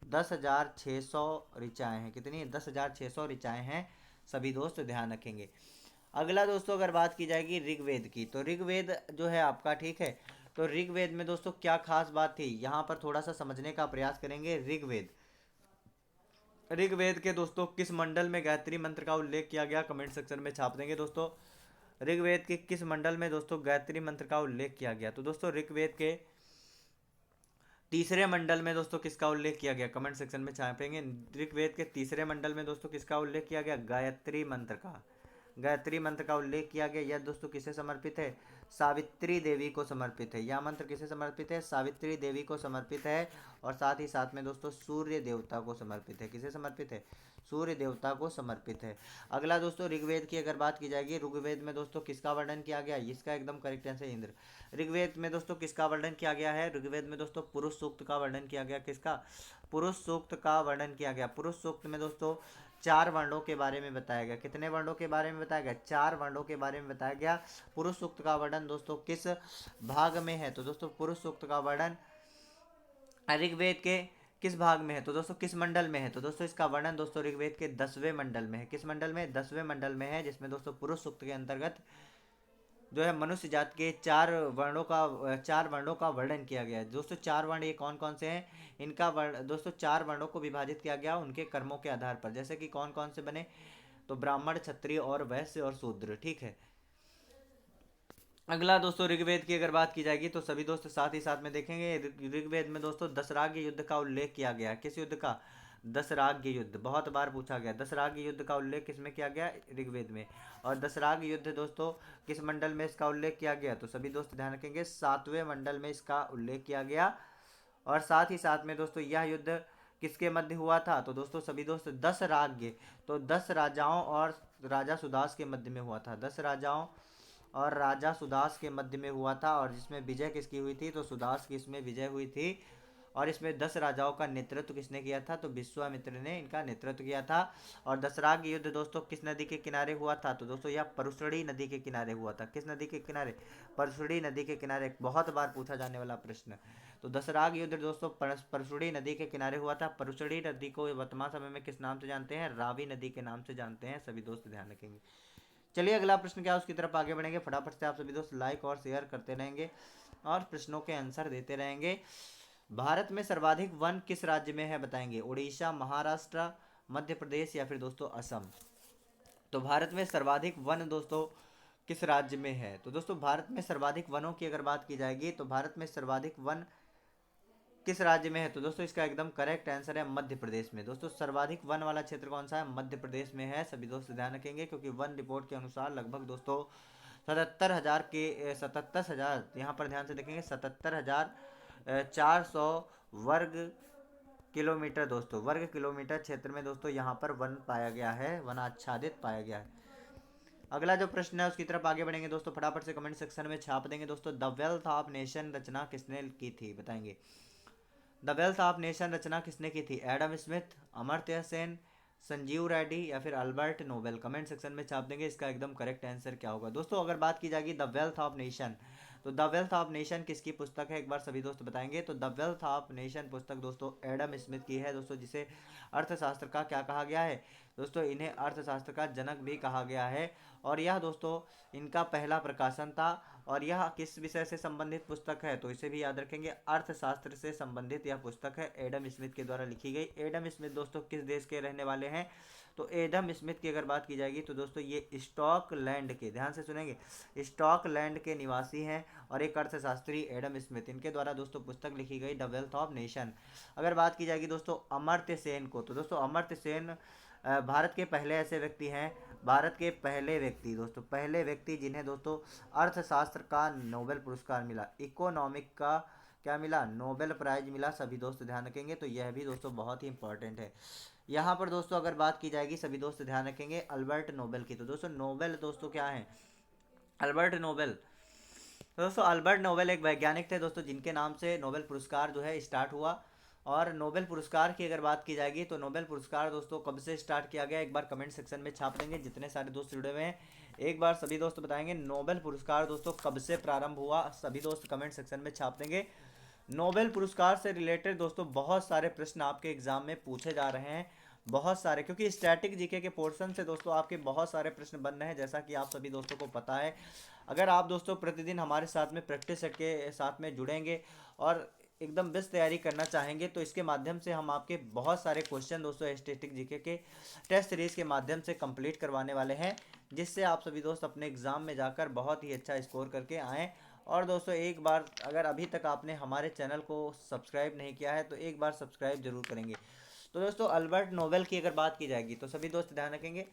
10,600 ऋचाएँ हैं। कितनी, 10,600 ऋचाएँ हैं, सभी दोस्त ध्यान रखेंगे। अगला दोस्तों अगर बात की जाएगी ऋग्वेद की, तो ऋग्वेद जो है आपका, ठीक है, तो ऋग्वेद में दोस्तों क्या खास बात थी, यहाँ पर थोड़ा सा समझने का प्रयास करेंगे। ऋग्वेद के दोस्तों किस मंडल में गायत्री मंत्र का उल्लेख किया गया, कमेंट सेक्शन में छाप देंगे दोस्तों। ऋग्वेद के किस मंडल में दोस्तों गायत्री मंत्र का उल्लेख किया गया, तो दोस्तों ऋग्वेद के तीसरे मंडल में दोस्तों किसका उल्लेख किया गया, कमेंट सेक्शन में छापेंगे। ऋग्वेद के तीसरे मंडल में दोस्तों किसका उल्लेख किया गया, गायत्री मंत्र का। गायत्री मंत्र का उल्लेख किया गया। यह दोस्तों किसे समर्पित है, सावित्री देवी को समर्पित है। यह मंत्र किसे समर्पित है, सावित्री देवी को समर्पित है। और साथ ही साथ में दोस्तों सूर्य देवता को समर्पित है। किसे समर्पित है, सूर्य देवता को समर्पित है। अगला दोस्तों ऋग्वेद की अगर बात की जाएगी, ऋग्वेद में दोस्तों किसका वर्णन किया गया, इसका एकदम करेक्ट आंसर इंद्र। ऋग्वेद में दोस्तों किसका वर्णन किया गया है, ऋग्वेद में दोस्तों पुरुष सूक्त का वर्णन किया गया। किसका, पुरुष सूक्त का वर्णन किया गया। पुरुष सूक्त में दोस्तों 4 वर्णों के बारे में बताया गया। कितने वर्णों के बारे में बताया गया, 4 वर्णों के बारे में बताया गया। पुरुष सूक्त का वर्णन दोस्तों किस भाग में है, तो दोस्तों पुरुष सूक्त का वर्णन ऋग्वेद के किस भाग में है, तो दोस्तों किस मंडल में है, तो दोस्तों इसका वर्णन दोस्तों ऋग्वेद के 10वें मंडल में है। किस मंडल में, 10वें मंडल में है, जिसमें दोस्तों पुरुष सूक्त के अंतर्गत जो है मनुष्य जात के 4 वर्णों का वर्णन किया गया है दोस्तों। 4 वर्ण ये कौन कौन से हैं, इनका वर्ण दोस्तों 4 वर्णों को विभाजित किया गया उनके कर्मों के आधार पर, जैसे कि कौन कौन से बने, तो ब्राह्मण, क्षत्रिय और वैश्य और शूद्र, ठीक है। अगला दोस्तों ऋग्वेद की अगर बात की जाएगी तो सभी दोस्त साथ ही साथ में देखेंगे ऋग्वेद में दोस्तों दशराग युद्ध का उल्लेख किया गया है। किस युद्ध का, दशराग्य युद्ध बहुत बार पूछा गया। दशराग्य युद्ध का उल्लेख किसमें किया गया? ऋग्वेद में। और दशराग्य युद्ध दोस्तों किस मंडल में इसका उल्लेख किया गया? तो सभी दोस्त ध्यान रखेंगे 7वें मंडल में इसका उल्लेख किया गया। और साथ ही साथ में दोस्तों यह युद्ध किसके मध्य हुआ था? तो दोस्तों सभी दोस्त 10 राज्य, तो 10 राजाओं और राजा सुदास के मध्य में हुआ था। 10 राजाओं और राजा सुदास के मध्य में हुआ था, और जिसमें विजय किसकी हुई थी? तो सुदास की इसमें विजय हुई थी। और इसमें 10 राजाओं का नेतृत्व किसने किया था? तो विश्वामित्र ने इनका नेतृत्व किया था। और दसराग युद्ध दोस्तों किस नदी के किनारे हुआ था? तो दोस्तों यह परशुड़ी नदी के किनारे हुआ था। किस नदी के किनारे? परशुड़ी नदी के किनारे। बहुत बार पूछा जाने वाला प्रश्न। तो दसराग युद्ध दोस्तों परशुड़ी नदी के किनारे हुआ था। परशुड़ी नदी को वर्तमान समय में किस नाम से जानते हैं? रावी नदी के नाम से जानते हैं। सभी दोस्त ध्यान रखेंगे। चलिए अगला प्रश्न क्या है उसकी तरफ आगे बढ़ेंगे। फटाफट से आप सभी दोस्त लाइक और शेयर करते रहेंगे और प्रश्नों के आंसर देते रहेंगे। भारत में सर्वाधिक वन किस राज्य में है? बताएंगे। उड़ीसा, महाराष्ट्र, मध्य प्रदेश या फिर दोस्तों असम। तो भारत में सर्वाधिक वन दोस्तों किस राज्य में है? तो दोस्तों भारत में सर्वाधिक वनों की अगर बात की जाएगी तो भारत में सर्वाधिक वन किस राज्य में है? तो दोस्तों इसका एकदम करेक्ट आंसर है मध्य प्रदेश में। दोस्तों सर्वाधिक वन वाला क्षेत्र कौन सा है? मध्य प्रदेश में है। सभी दोस्त ध्यान रखेंगे क्योंकि वन रिपोर्ट के अनुसार लगभग दोस्तों 77,000 यहाँ पर ध्यान से देखेंगे 77,400 वर्ग किलोमीटर दोस्तों, वर्ग किलोमीटर क्षेत्र में दोस्तों यहाँ पर वन पाया गया है, वनाच्छादित पाया गया है। अगला जो प्रश्न है उसकी तरफ आगे बढ़ेंगे दोस्तों। फटाफट से कमेंट सेक्शन में छाप देंगे दोस्तों। द वेल्थ ऑफ नेशन रचना किसने की थी? बताएंगे। द वेल्थ ऑफ नेशन रचना किसने की थी? एडम स्मिथ, अमर्त्य सेन, संजीव रेड्डी या फिर अल्बर्ट नोबेल। कमेंट सेक्शन में छाप देंगे इसका एकदम करेक्ट आंसर क्या होगा। दोस्तों अगर बात की जाएगी द वेल्थ ऑफ नेशन, तो द वेल्थ ऑफ नेशन किसकी पुस्तक है? एक बार सभी दोस्त बताएंगे। तो द वेल्थ ऑफ नेशन पुस्तक दोस्तों एडम स्मिथ की है दोस्तों, जिसे अर्थशास्त्र का क्या कहा गया है? दोस्तों इन्हें अर्थशास्त्र का जनक भी कहा गया है। और यह दोस्तों इनका पहला प्रकाशन था। और यह किस विषय से संबंधित पुस्तक है? तो इसे भी याद रखेंगे, अर्थशास्त्र से संबंधित यह पुस्तक है, एडम स्मिथ के द्वारा लिखी गई। एडम स्मिथ दोस्तों किस देश के रहने वाले हैं? तो एडम स्मिथ की अगर बात की जाएगी तो दोस्तों ये स्टॉकलैंड के, ध्यान से सुनेंगे, स्टॉकलैंड के निवासी हैं और एक अर्थशास्त्री एडम स्मिथ, इनके द्वारा दोस्तों पुस्तक लिखी गई द वेल्थ ऑफ नेशन। अगर बात की जाएगी दोस्तों अमर्त्य सेन को, तो दोस्तों अमर्त्य सेन भारत के पहले ऐसे व्यक्ति हैं, भारत के पहले व्यक्ति दोस्तों, पहले व्यक्ति जिन्हें दोस्तों अर्थशास्त्र का नोबेल पुरस्कार मिला, इकोनॉमिक का क्या मिला? नोबेल प्राइज मिला। सभी दोस्त ध्यान रखेंगे, तो यह भी दोस्तों बहुत ही इंपॉर्टेंट है। यहाँ पर दोस्तों अगर बात की जाएगी सभी दोस्त ध्यान रखेंगे अल्बर्ट नोबेल की, तो दोस्तों नोबेल दोस्तों क्या है? Albert Nobel. तो दोस्तों अल्बर्ट नोबेल एक वैज्ञानिक थे दोस्तों जिनके नाम से नोबेल पुरस्कार जो है स्टार्ट हुआ। और नोबेल पुरस्कार की अगर बात की जाएगी तो नोबेल पुरस्कार दोस्तों कब से स्टार्ट किया गया? एक बार कमेंट सेक्शन में छाप देंगे जितने सारे दोस्त जुड़े हुए हैं। एक बार सभी दोस्त बताएंगे नोबेल पुरस्कार दोस्तों कब से प्रारंभ हुआ? सभी दोस्त कमेंट सेक्शन में छाप देंगे। नोबेल पुरस्कार से रिलेटेड दोस्तों बहुत सारे प्रश्न आपके एग्जाम में पूछे जा रहे हैं, बहुत सारे, क्योंकि स्टैटिक जीके के पोर्शन से दोस्तों आपके बहुत सारे प्रश्न बन रहे हैं, जैसा कि आप सभी दोस्तों को पता है। अगर आप दोस्तों प्रतिदिन हमारे साथ में प्रैक्टिस सेट के साथ में जुड़ेंगे और एकदम बेस्ट तैयारी करना चाहेंगे तो इसके माध्यम से हम आपके बहुत सारे क्वेश्चन दोस्तों स्टैटिक जीके के टेस्ट सीरीज के माध्यम से कंप्लीट करवाने वाले हैं, जिससे आप सभी दोस्त अपने एग्जाम में जाकर बहुत ही अच्छा स्कोर करके आएँ। और दोस्तों एक बार अगर अभी तक आपने हमारे चैनल को सब्सक्राइब नहीं किया है तो एक बार सब्सक्राइब जरूर करेंगे। तो दोस्तों अल्बर्ट नोबेल की अगर बात की जाएगी तो सभी दोस्त ध्यान रखेंगे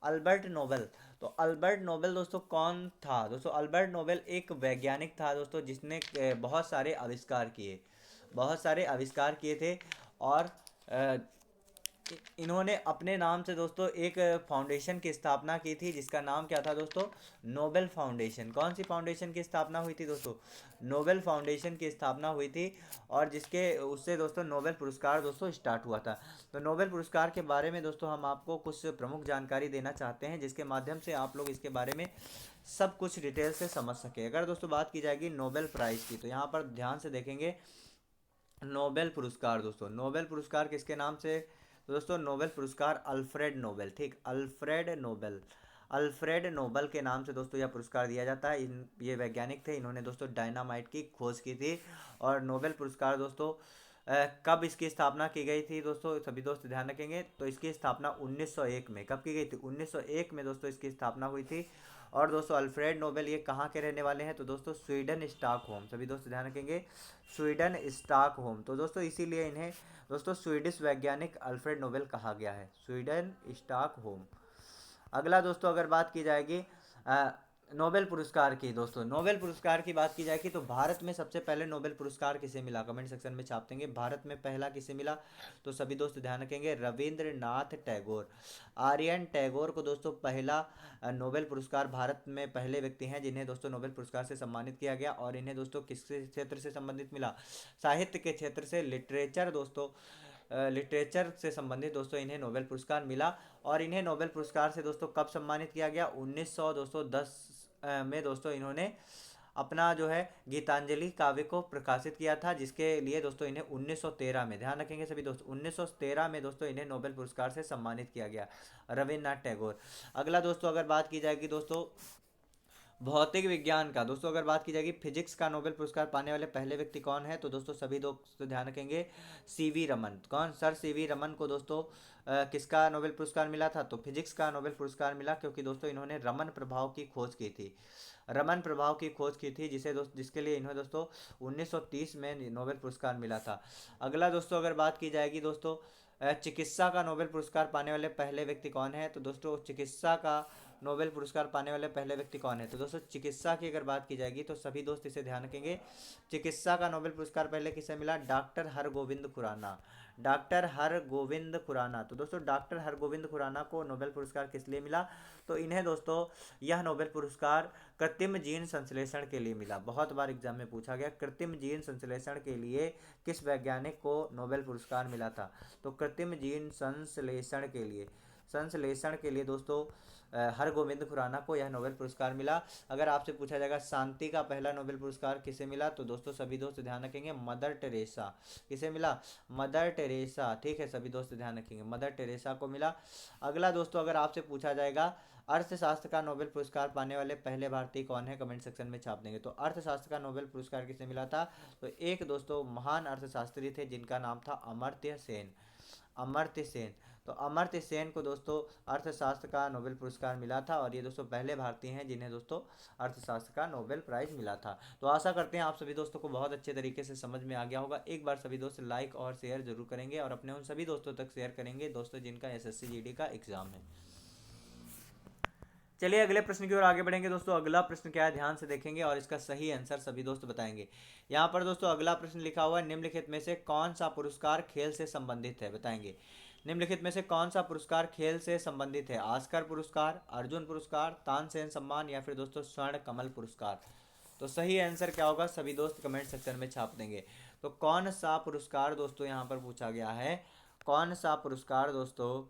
अल्बर्ट नोबेल। तो अल्बर्ट नोबेल दोस्तों कौन था? दोस्तों अल्बर्ट नोबेल एक वैज्ञानिक था दोस्तों जिसने बहुत सारे आविष्कार किए, बहुत सारे आविष्कार किए थे। और इन्होंने अपने नाम से दोस्तों एक फाउंडेशन की स्थापना की थी जिसका नाम क्या था दोस्तों? Nobel foundation. कौन सी फाउंडेशन की स्थापना हुई थी दोस्तों? नोबेल फाउंडेशन की स्थापना हुई थी, और जिसके उससे दोस्तों नोबेल पुरस्कार दोस्तों स्टार्ट हुआ था। तो नोबेल पुरस्कार के बारे में दोस्तों हम आपको कुछ प्रमुख जानकारी देना चाहते हैं जिसके माध्यम से आप लोग इसके बारे में सब कुछ डिटेल से समझ सके। अगर दोस्तों बात की जाएगी नोबेल प्राइज़ की, तो यहाँ पर ध्यान से देखेंगे नोबेल पुरस्कार दोस्तों, नोबेल पुरस्कार किसके नाम से? तो दोस्तों नोबेल पुरस्कार अल्फ्रेड नोबेल, ठीक, अल्फ्रेड नोबेल, अल्फ्रेड नोबेल के नाम से दोस्तों यह पुरस्कार दिया जाता है। ये वैज्ञानिक थे, इन्होंने दोस्तों डायनामाइट की खोज की थी। और नोबेल पुरस्कार दोस्तों कब इसकी स्थापना की गई थी दोस्तों, सभी दोस्त ध्यान रखेंगे। तो इसकी स्थापना 1901 में, कब की गई थी, 1901 में दोस्तों इसकी स्थापना हुई थी। और दोस्तों अल्फ्रेड नोबेल ये कहाँ के रहने वाले हैं, तो दोस्तों स्वीडन स्टॉकहोम, सभी दोस्त ध्यान रखेंगे, स्वीडन स्टॉकहोम। तो दोस्तों इसीलिए इन्हें दोस्तों स्वीडिश वैज्ञानिक अल्फ्रेड नोबेल कहा गया है, स्वीडन स्टॉकहोम। अगला दोस्तों अगर बात की जाएगी नोबेल पुरस्कार की, दोस्तों नोबेल पुरस्कार की बात की जाएगी तो भारत में सबसे पहले नोबेल पुरस्कार किसे मिला, कमेंट सेक्शन में छाप देंगे। भारत में पहला किसे मिला, तो सभी दोस्त ध्यान रखेंगे, रविंद्रनाथ टैगोर, आर्यन टैगोर को दोस्तों पहला नोबेल पुरस्कार, भारत में पहले व्यक्ति हैं जिन्हें दोस्तों नोबेल पुरस्कार से सम्मानित किया गया। और इन्हें दोस्तों किस क्षेत्र से संबंधित मिला, साहित्य के क्षेत्र से, लिटरेचर दोस्तों, लिटरेचर से संबंधित दोस्तों इन्हें नोबेल पुरस्कार मिला। और इन्हें नोबेल पुरस्कार से दोस्तों कब सम्मानित किया गया, 1910 में दोस्तों इन्होंने अपना जो है गीतांजलि काव्य को प्रकाशित किया था, जिसके लिए दोस्तों इन्हें 1913 में, ध्यान रखेंगे सभी दोस्तों, 1913 में दोस्तों इन्हें नोबेल पुरस्कार से सम्मानित किया गया, रविन्द्रनाथ टैगोर। अगला दोस्तों अगर बात की जाएगी दोस्तों भौतिक विज्ञान का, दोस्तों अगर बात की जाएगी फिजिक्स का नोबेल पुरस्कार पाने वाले पहले व्यक्ति कौन है, तो दोस्तों सभी दोस्त ध्यान रखेंगे, सीवी रमन। कौन, सर सीवी रमन को दोस्तों किसका नोबेल पुरस्कार मिला था, तो फिजिक्स का नोबेल पुरस्कार मिला, क्योंकि दोस्तों इन्होंने रमन प्रभाव की खोज की थी, रमन प्रभाव की खोज की थी, जिसके लिए इन्हें दोस्तों 1930 में नोबेल पुरस्कार मिला था। अगला दोस्तों अगर बात की जाएगी दोस्तों चिकित्सा का नोबेल पुरस्कार पाने वाले पहले व्यक्ति कौन है, तो दोस्तों चिकित्सा का नोबेल पुरस्कार पाने वाले पहले व्यक्ति कौन है, तो दोस्तों चिकित्सा की अगर बात की जाएगी तो सभी दोस्त इसे ध्यान रखेंगे, चिकित्सा का नोबेल पुरस्कार पहले किसे मिला, डॉक्टर हरगोविंद खुराना, डॉक्टर हरगोविंद खुराना। तो दोस्तों डॉक्टर हरगोविंद खुराना को नोबेल पुरस्कार किस लिए मिला, तो इन्हें दोस्तों यह नोबेल पुरस्कार कृत्रिम जीन संश्लेषण के लिए मिला। बहुत बार एग्जाम में पूछा गया, कृत्रिम जीन संश्लेषण के लिए किस वैज्ञानिक को नोबेल पुरस्कार मिला था, तो कृत्रिम जीन संश्लेषण के लिए दोस्तों हरगोविंद खुराना को यह नोबेल पुरस्कार मिला। अगर आपसे पूछा जाएगा शांति का पहला नोबेल पुरस्कार किसे मिला, तो दोस्तों सभी दोस्त ध्यान रखेंगे, मदर टेरेसा, किसे मिला, मदर टेरेसा, ठीक है सभी दोस्त ध्यान रखेंगे, मदर टेरेसा को मिला। अगला दोस्तों अगर आपसे पूछा जाएगा अर्थशास्त्र का नोबेल पुरस्कार पाने वाले पहले भारतीय कौन है, कमेंट सेक्शन में छाप देंगे। तो अर्थशास्त्र का नोबेल पुरस्कार किसे मिला था, तो एक दोस्तों महान अर्थशास्त्री थे जिनका नाम था अमर्त्य सेन, अमर्त्य सेन। तो अमर्त्य सेन को दोस्तों अर्थशास्त्र का नोबेल पुरस्कार मिला था, और ये दोस्तों पहले भारतीय हैं जिन्हें दोस्तों अर्थशास्त्र का नोबेल प्राइज मिला था। तो आशा करते हैं आप सभी दोस्तों को बहुत अच्छे तरीके से समझ में आ गया होगा। एक बार सभी दोस्त लाइक और शेयर जरूर करेंगे, और अपने उन सभी दोस्तों तक शेयर करेंगे दोस्तों जिनका एसएससी जीडी का एग्जाम है। चलिए अगले प्रश्न की ओर आगे बढ़ेंगे दोस्तों। अगला प्रश्न क्या है, ध्यान से देखेंगे और इसका सही आंसर सभी दोस्त बताएंगे। यहाँ पर दोस्तों अगला प्रश्न लिखा हुआ है, निम्नलिखित में से कौन सा पुरस्कार खेल से संबंधित है, बताएंगे। निम्नलिखित में से कौन सा पुरस्कार खेल से संबंधित है, ऑस्कर पुरस्कार, अर्जुन पुरस्कार, तानसेन सम्मान, या फिर दोस्तों स्वर्ण कमल पुरस्कार। तो सही आंसर क्या होगा, सभी दोस्त कमेंट सेक्शन में छाप देंगे। तो कौन सा पुरस्कार दोस्तों यहाँ पर पूछा गया है, कौन सा पुरस्कार दोस्तों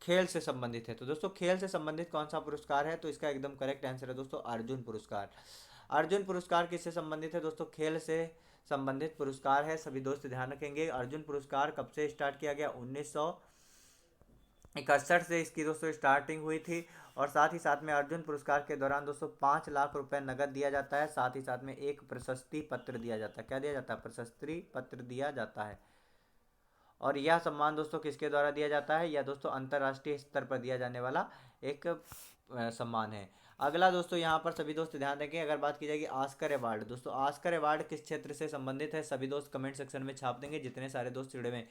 खेल से संबंधित है, तो दोस्तों खेल से संबंधित कौन सा पुरस्कार है, तो इसका एकदम करेक्ट आंसर है दोस्तों अर्जुन पुरस्कार। अर्जुन पुरस्कार किससे संबंधित है, दोस्तों खेल से संबंधित पुरस्कार है, सभी दोस्त ध्यान रखेंगे। अर्जुन पुरस्कार कब से स्टार्ट किया गया, 1961 से इसकी दोस्तों स्टार्टिंग हुई थी। और साथ ही साथ में अर्जुन पुरस्कार के दौरान दोस्तों 5 लाख रुपए नगद दिया जाता है, साथ ही साथ में एक प्रशस्ति पत्र दिया जाता है। क्या दिया जाता है, प्रशस्ति पत्र दिया जाता है। और यह सम्मान दोस्तों किसके द्वारा दिया जाता है, यह दोस्तों अंतर्राष्ट्रीय स्तर पर दिया जाने वाला एक सम्मान है। अगला दोस्तों यहाँ पर सभी दोस्त ध्यान रखें, अगर बात की जाएगी ऑस्कर अवार्ड, दोस्तों ऑस्कर अवार्ड किस क्षेत्र से संबंधित है, सभी दोस्त कमेंट सेक्शन में छाप देंगे जितने सारे दोस्त जुड़े हुए।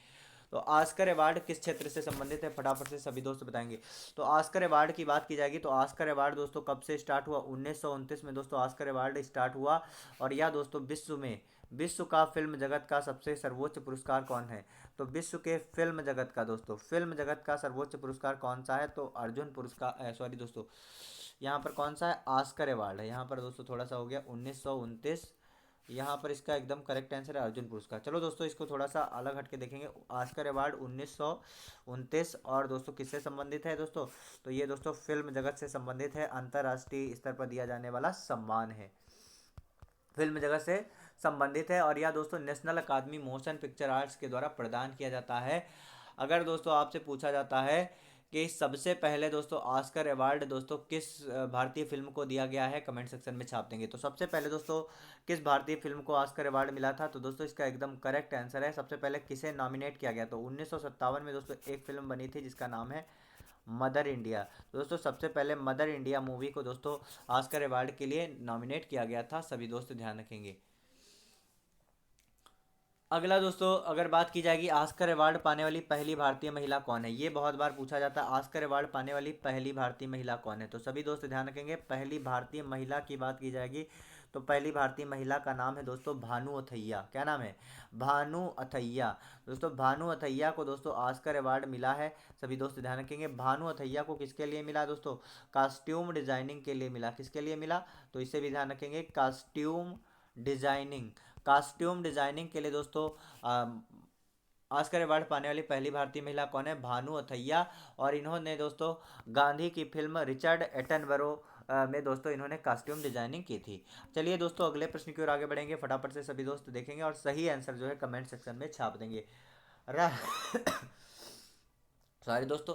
तो ऑस्कर अवार्ड किस क्षेत्र से संबंधित है, फटाफट से सभी दोस्त बताएंगे। तो ऑस्कर अवार्ड की बात की जाएगी तो ऑस्कर अवार्ड दोस्तों कब से स्टार्ट हुआ, 1929 में दोस्तों ऑस्कर अवार्ड स्टार्ट हुआ। और यह दोस्तों विश्व का फिल्म जगत का सबसे सर्वोच्च पुरस्कार कौन है, तो विश्व के फिल्म जगत का दोस्तों, फिल्म जगत का सर्वोच्च पुरस्कार कौन सा है, तो अर्जुन पुरस्कार, सॉरी दोस्तों यहाँ पर कौन सा है, ऑस्कर अवार्ड है। यहाँ पर दोस्तों थोड़ा सा हो गया 1929, यहाँ पर इसका एकदम करेक्ट आंसर है अर्जुन पुरस्कार। चलो दोस्तों इसको थोड़ा सा अलग हटके देखेंगे। ऑस्कर अवार्ड 1929 और दोस्तों किससे संबंधित है दोस्तों, तो ये दोस्तों फिल्म जगत से संबंधित है, अंतर्राष्ट्रीय स्तर पर दिया जाने वाला सम्मान है, फिल्म जगत से संबंधित है। और यह दोस्तों नेशनल अकादमी मोशन पिक्चर आर्ट्स के द्वारा प्रदान किया जाता है। अगर दोस्तों आपसे पूछा जाता है कि सबसे पहले दोस्तों ऑस्कर अवार्ड दोस्तों किस भारतीय फिल्म को दिया गया है, कमेंट सेक्शन में छाप देंगे। तो सबसे पहले दोस्तों किस भारतीय फिल्म को ऑस्कर अवार्ड मिला था, तो दोस्तों इसका एकदम करेक्ट आंसर है सबसे पहले किसे नॉमिनेट किया गया। तो 1957 में दोस्तों एक फिल्म बनी थी जिसका नाम है मदर इंडिया। तो दोस्तों सबसे पहले मदर इंडिया मूवी को दोस्तों ऑस्कर अवार्ड के लिए नॉमिनेट किया गया था, सभी दोस्त ध्यान रखेंगे। अगला दोस्तों अगर बात की जाएगी ऑस्कर अवार्ड पाने वाली पहली भारतीय महिला कौन है, ये बहुत बार पूछा जाता है ऑस्कर अवार्ड पाने वाली पहली भारतीय महिला कौन है। तो सभी दोस्त ध्यान रखेंगे, पहली भारतीय महिला की बात की जाएगी तो पहली भारतीय महिला का नाम है दोस्तों भानु अथैया। क्या नाम है, भानु अथैया। दोस्तों भानु अथैया को दोस्तों ऑस्कर अवार्ड मिला है, सभी दोस्त ध्यान रखेंगे। भानु अथैया को किसके लिए मिला दोस्तों, कॉस्ट्यूम डिजाइनिंग के लिए मिला। किसके लिए मिला, तो इसे भी ध्यान रखेंगे, कॉस्ट्यूम डिजाइनिंग। कॉस्ट्यूम डिजाइनिंग के लिए दोस्तों ऑस्कर अवार्ड पाने वाली पहली भारतीय महिला कौन है, भानु अथैया। और इन्होंने दोस्तों गांधी की फिल्म रिचर्ड एटनबरो में दोस्तों इन्होंने कॉस्ट्यूम डिजाइनिंग की थी। चलिए दोस्तों अगले प्रश्न की ओर आगे बढ़ेंगे, फटाफट से सभी दोस्त देखेंगे और सही आंसर जो है कमेंट सेक्शन में छाप देंगे। सॉरी दोस्तों,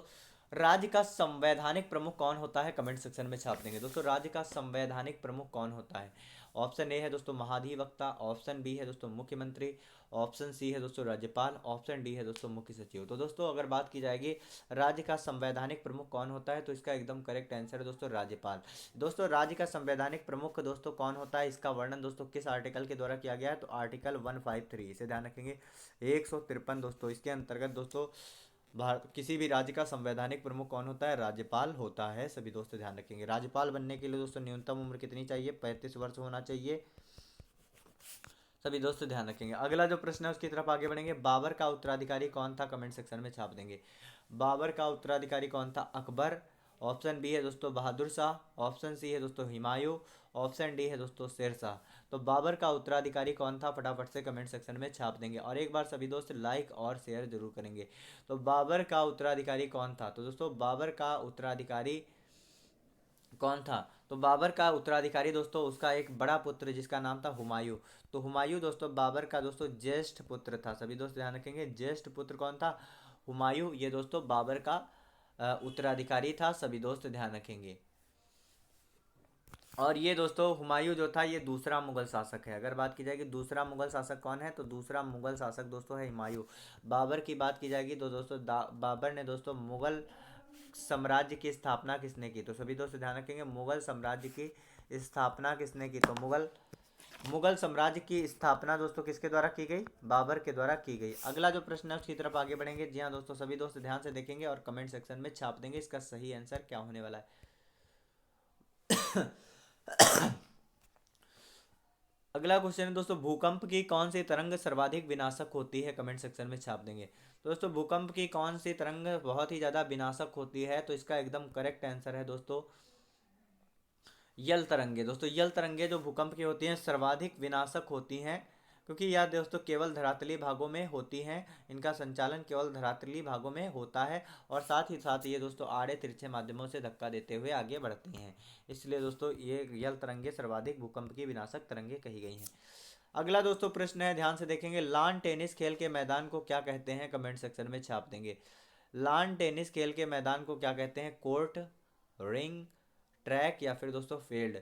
राज्य का संवैधानिक प्रमुख कौन होता है, कमेंट सेक्शन में छाप देंगे। दोस्तों राज्य का संवैधानिक प्रमुख कौन होता है, ऑप्शन ए है दोस्तों महाधिवक्ता, ऑप्शन बी है दोस्तों मुख्यमंत्री, ऑप्शन सी है दोस्तों राज्यपाल, ऑप्शन डी है दोस्तों मुख्य सचिव। तो दोस्तों अगर बात की जाएगी राज्य का संवैधानिक प्रमुख कौन होता है, तो इसका एकदम करेक्ट आंसर है दोस्तों राज्यपाल। दोस्तों राज्य का संवैधानिक प्रमुख दोस्तों कौन होता है, इसका वर्णन दोस्तों किस आर्टिकल के द्वारा किया गया है, तो आर्टिकल 153, इसे ध्यान रखेंगे 153 दोस्तों, इसके अंतर्गत दोस्तों भारत किसी भी राज्य का संवैधानिक प्रमुख कौन होता है, राज्यपाल होता है, सभी दोस्त ध्यान रखेंगे। राज्यपाल बनने के लिए दोस्तों न्यूनतम उम्र कितनी चाहिए, 35 वर्ष होना चाहिए, सभी दोस्त ध्यान रखेंगे। अगला जो प्रश्न है उसकी तरफ आगे बढ़ेंगे, बाबर का उत्तराधिकारी कौन था, कमेंट सेक्शन में छाप देंगे। बाबर का उत्तराधिकारी कौन था, अकबर। ऑप्शन बी है दोस्तों बहादुर शाह, ऑप्शन सी है दोस्तों हुमायूं, ऑप्शन डी है दोस्तों शेर शाह। तो बाबर का उत्तराधिकारी कौन था, फटाफट से कमेंट सेक्शन में छाप देंगे और एक बार सभी दोस्त लाइक और शेयर जरूर करेंगे। तो बाबर का उत्तराधिकारी कौन था, तो दोस्तों बाबर का उत्तराधिकारी कौन था, तो बाबर का उत्तराधिकारी दोस्तों उसका एक बड़ा पुत्र जिसका नाम था हुमायूं। तो हुमायूं दोस्तों बाबर का दोस्तों ज्येष्ठ पुत्र था, सभी दोस्त ध्यान रखेंगे, ज्येष्ठ पुत्र कौन था, हुमायूं। ये दोस्तों बाबर का उत्तराधिकारी था, सभी दोस्त ध्यान रखेंगे। और ये दोस्तों हुमायूं जो था ये दूसरा मुगल शासक है। अगर बात की जाएगी दूसरा मुगल शासक कौन है, तो दूसरा मुगल शासक दोस्तों है हुमायूं। बाबर की बात की जाएगी तो दोस्तों बाबर ने दोस्तों मुगल साम्राज्य की स्थापना किसने की, तो सभी दोस्त ध्यान रखेंगे मुगल साम्राज्य की स्थापना किसने की, तो मुगल साम्राज्य की स्थापना दोस्तों किसके द्वारा की गई, बाबर के द्वारा की गई। अगला जो प्रश्न है उसकी तरफ आगे बढ़ेंगे। जी हाँ दोस्तों सभी दोस्त ध्यान से देखेंगे और कमेंट सेक्शन में छाप देंगे इसका सही आंसर क्या होने वाला है। अगला क्वेश्चन है दोस्तों, भूकंप की कौन सी तरंग सर्वाधिक विनाशक होती है, कमेंट सेक्शन में छाप देंगे। तो दोस्तों भूकंप की कौन सी तरंग बहुत ही ज़्यादा विनाशक होती है, तो इसका एकदम करेक्ट आंसर है दोस्तों यल तरंगे। दोस्तों यल तरंगे जो भूकंप की होती हैं सर्वाधिक विनाशक होती हैं, क्योंकि यह दोस्तों केवल धरातली भागों में होती हैं, इनका संचालन केवल धरातली भागों में होता है और साथ ही साथ ये दोस्तों आड़े तिरछे माध्यमों से धक्का देते हुए आगे बढ़ती हैं, इसलिए दोस्तों ये यल तरंगे सर्वाधिक भूकंप की विनाशक तरंगे कही गई हैं। अगला दोस्तों प्रश्न है, ध्यान से देखेंगे, लान टेनिस खेल के मैदान को क्या कहते हैं, कमेंट सेक्शन में छाप देंगे। लान टेनिस खेल के मैदान को क्या कहते हैं, कोर्ट, रिंग, ट्रैक या फिर दोस्तों फील्ड।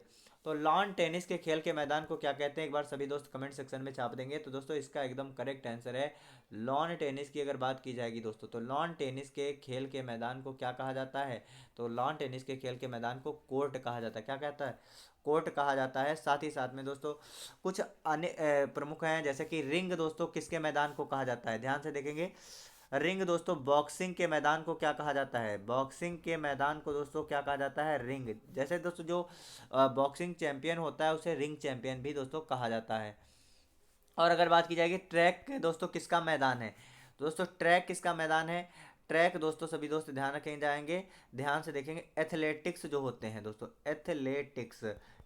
तो लॉन टेनिस के खेल के मैदान को क्या कहते हैं, एक बार सभी दोस्त कमेंट सेक्शन में छाप देंगे। तो दोस्तों इसका एकदम करेक्ट आंसर है लॉन टेनिस की अगर बात की जाएगी दोस्तों, तो लॉन टेनिस के खेल के मैदान को क्या कहा जाता है, तो लॉन टेनिस के खेल के मैदान को कोर्ट कहा जाता है। क्या कहता है, कोर्ट कहा जाता है। साथ ही साथ में दोस्तों कुछ अन्य प्रमुख हैं, जैसे कि रिंग दोस्तों किसके मैदान को कहा जाता है, ध्यान से देखेंगे। रिंग दोस्तों बॉक्सिंग के मैदान को क्या कहा जाता है, बॉक्सिंग के मैदान को दोस्तों क्या कहा जाता है, रिंग। जैसे दोस्तों जो बॉक्सिंग चैंपियन होता है उसे रिंग चैंपियन भी दोस्तों कहा जाता है। और अगर बात की जाएगी ट्रैक दोस्तों किसका मैदान है, दोस्तों ट्रैक किसका मैदान है, ट्रैक दोस्तों सभी दोस्त ध्यान रखें जाएंगे, ध्यान से देखेंगे, एथलेटिक्स जो होते हैं दोस्तों,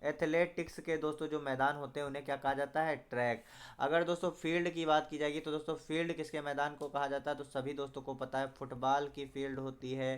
एथलेटिक्स के दोस्तों जो मैदान होते हैं उन्हें क्या कहा जाता है, ट्रैक। अगर दोस्तों फील्ड की बात की जाएगी तो दोस्तों फील्ड किसके मैदान को कहा जाता है, तो सभी दोस्तों को पता है फुटबॉल की फील्ड होती है,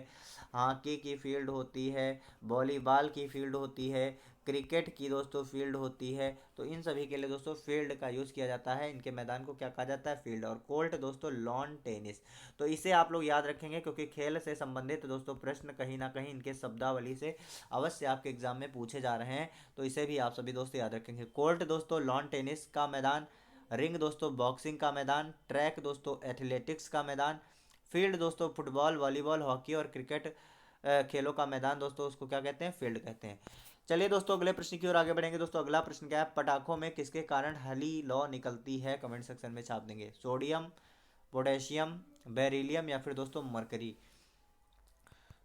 हॉकी की फील्ड होती है, वॉलीबॉल की फील्ड होती है, क्रिकेट की दोस्तों फील्ड होती है, तो इन सभी के लिए दोस्तों फील्ड का यूज़ किया जाता है। इनके मैदान को क्या कहा जाता है? फील्ड। और कोर्ट दोस्तों लॉन टेनिस। तो इसे आप लोग याद रखेंगे क्योंकि खेल से संबंधित दोस्तों प्रश्न कहीं ना कहीं इनके शब्दावली से अवश्य आपके एग्जाम में पूछे जा रहे हैं, तो इसे भी आप सभी दोस्त याद रखेंगे। कोर्ट दोस्तों लॉन टेनिस का मैदान, रिंग दोस्तों बॉक्सिंग का मैदान, ट्रैक दोस्तों एथलेटिक्स का मैदान, फील्ड दोस्तों फुटबॉल, वॉलीबॉल, हॉकी और क्रिकेट खेलों का मैदान दोस्तों उसको क्या कहते हैं? फील्ड कहते हैं। चलिए दोस्तों अगले प्रश्न की ओर आगे बढ़ेंगे। दोस्तों अगला प्रश्न क्या है? पटाखों में किसके कारण हली लौ निकलती है? कमेंट सेक्शन में छाप देंगे। सोडियम, पोटेशियम, बेरिलियम या फिर दोस्तों मरकरी।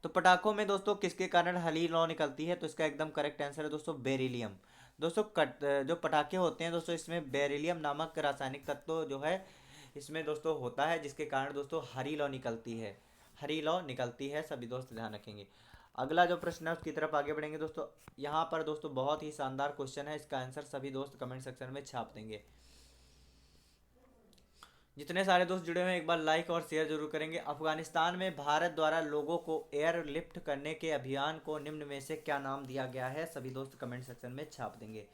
तो पटाखों में दोस्तों किसके कारण हली लौ निकलती है? तो इसका एकदम करेक्ट आंसर है दोस्तों बेरिलियम। दोस्तों जो पटाखे होते हैं दोस्तों इसमें बेरिलियम नामक रासायनिक तत्व जो है इसमें दोस्तों होता है, जिसके कारण दोस्तों हरी लौ निकलती है। हरी लौ निकलती है, सभी दोस्त ध्यान रखेंगे। अगला जो प्रश्न है उसकी तरफ आगे बढ़ेंगे दोस्तों। यहाँ पर दोस्तों बहुत ही शानदार क्वेश्चन है, इसका आंसर सभी दोस्त कमेंट सेक्शन में छाप देंगे। जितने सारे दोस्त जुड़े हुए हैं एक बार लाइक और शेयर जरूर करेंगे। अफगानिस्तान में भारत द्वारा लोगों को एयर लिफ्ट करने के अभियान को निम्न में से क्या नाम दिया गया है? सभी दोस्त कमेंट सेक्शन में छाप देंगे।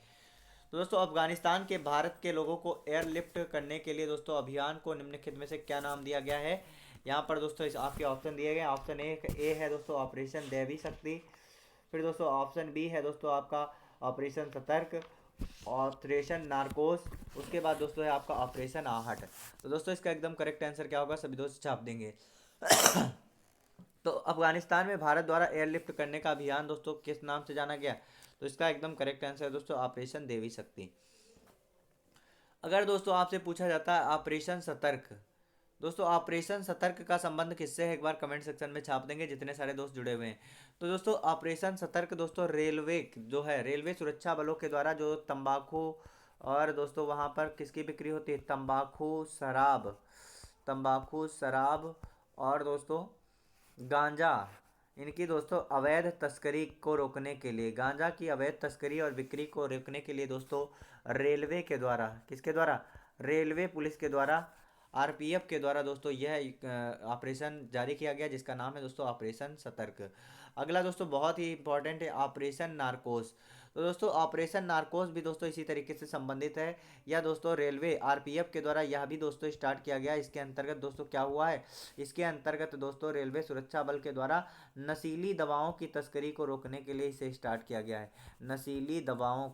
तो दोस्तों अफगानिस्तान के भारत के लोगों को एयरलिफ्ट करने के लिए दोस्तों अभियान को निम्नलिखित में से क्या नाम दिया गया है? यहाँ पर दोस्तों इस आपके ऑप्शन दिए गए। ऑप्शन ए है दोस्तों ऑपरेशन देवी शक्ति। फिर दोस्तों ऑप्शन बी है दोस्तों आपका ऑपरेशन सतर्क, ऑपरेशन नारकोस, उसके बाद दोस्तों है आपका ऑपरेशन आहट। तो दोस्तों इसका एकदम करेक्ट आंसर क्या होगा? सभी दोस्त छाप देंगे। तो अफगानिस्तान में भारत द्वारा एयरलिफ्ट करने का अभियान दोस्तों किस नाम से जाना गया? तो इसका एकदम करेक्ट आंसर है दोस्तों ऑपरेशन देवी शक्ति। अगर दोस्तों आपसे पूछा जाता है ऑपरेशन सतर्क, दोस्तों ऑपरेशन सतर्क का संबंध किससे है? एक बार कमेंट सेक्शन में छाप देंगे जितने सारे दोस्त जुड़े हुए हैं। तो दोस्तों ऑपरेशन सतर्क दोस्तों रेलवे जो है, रेलवे सुरक्षा बलों के द्वारा जो तंबाकू और दोस्तों वहाँ पर किसकी बिक्री होती है? तंबाकू शराब और दोस्तों गांजा, इनकी दोस्तों अवैध तस्करी को रोकने के लिए, गांजा की अवैध तस्करी और बिक्री को रोकने के लिए दोस्तों रेलवे के द्वारा, किसके द्वारा? रेलवे पुलिस के द्वारा, आरपीएफ के द्वारा दोस्तों यह ऑपरेशन जारी किया गया, जिसका नाम है दोस्तों ऑपरेशन सतर्क। अगला दोस्तों बहुत ही इंपॉर्टेंट है ऑपरेशन नारकोस। तो दोस्तों ऑपरेशन नारकोस भी दोस्तों इसी तरीके से संबंधित है, या दोस्तों रेलवे आरपीएफ के द्वारा यह भी दोस्तों स्टार्ट किया गया। इसके अंतर्गत दोस्तों क्या हुआ है? इसके अंतर्गत दोस्तों रेलवे सुरक्षा बल के द्वारा नशीली दवाओं की तस्करी को रोकने के लिए इसे स्टार्ट किया गया है। नशीली दवाओं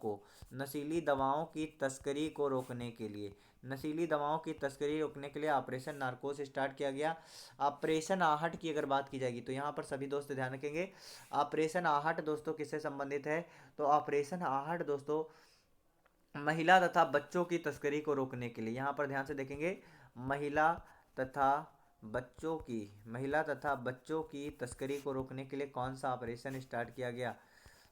की तस्करी को रोकने के लिए, नशीली दवाओं की तस्करी रोकने के लिए ऑपरेशन नारकोस स्टार्ट किया गया। ऑपरेशन आहट की अगर बात की जाएगी तो यहाँ पर सभी दोस्त ध्यान रखेंगे। ऑपरेशन आहट दोस्तों किससे संबंधित है? तो ऑपरेशन आहट दोस्तों महिला तथा बच्चों की तस्करी को रोकने के लिए, यहाँ पर ध्यान से देखेंगे, तथा महिला तथा बच्चों की तस्करी को रोकने के लिए कौन सा ऑपरेशन स्टार्ट किया गया?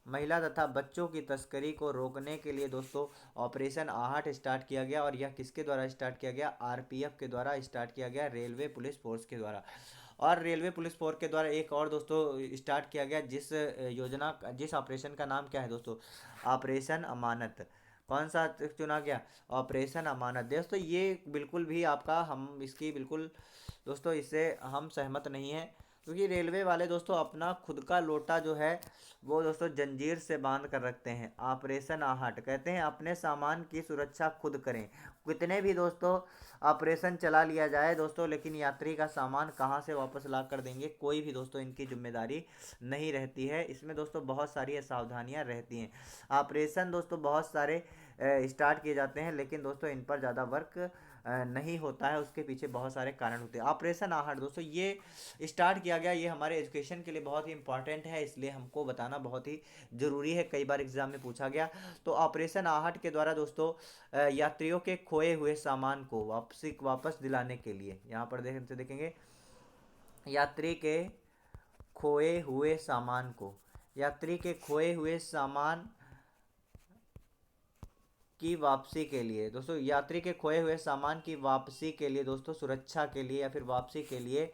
महिला तथा बच्चों की तस्करी को रोकने के लिए दोस्तों ऑपरेशन आहट स्टार्ट किया गया। और यह किसके द्वारा स्टार्ट किया गया? आरपीएफ के द्वारा स्टार्ट किया गया, रेलवे पुलिस फोर्स के द्वारा। और रेलवे पुलिस फोर्स के द्वारा एक और दोस्तों स्टार्ट किया गया, जिस ऑपरेशन का नाम क्या है दोस्तों? ऑपरेशन अमानत। कौन सा चुना गया? ऑपरेशन अमानत। दोस्तों ये बिल्कुल भी आपका, हम इसकी बिल्कुल दोस्तों इससे हम सहमत नहीं हैं, क्योंकि रेलवे वाले दोस्तों अपना खुद का लोटा जो है वो दोस्तों जंजीर से बांध कर रखते हैं। ऑपरेशन आहट कहते हैं अपने सामान की सुरक्षा खुद करें। कितने भी दोस्तों ऑपरेशन चला लिया जाए दोस्तों, लेकिन यात्री का सामान कहाँ से वापस ला कर देंगे, कोई भी दोस्तों इनकी जिम्मेदारी नहीं रहती है। इसमें दोस्तों बहुत सारी सावधानियां रहती हैं। ऑपरेशन दोस्तों बहुत सारे स्टार्ट किए जाते हैं, लेकिन दोस्तों इन पर ज़्यादा वर्क नहीं होता है, उसके पीछे बहुत सारे कारण होते हैं। ऑपरेशन आहट दोस्तों ये स्टार्ट किया गया, ये हमारे एजुकेशन के लिए बहुत ही इंपॉर्टेंट है, इसलिए हमको बताना बहुत ही ज़रूरी है, कई बार एग्जाम में पूछा गया। तो ऑपरेशन आहट के द्वारा दोस्तों यात्रियों के खोए हुए सामान को वापस दिलाने के लिए, यहाँ पर देखेंगे यात्री के खोए हुए सामान की वापसी के लिए दोस्तों, यात्री के खोए हुए सामान की वापसी के लिए दोस्तों, सुरक्षा के लिए या फिर वापसी के लिए,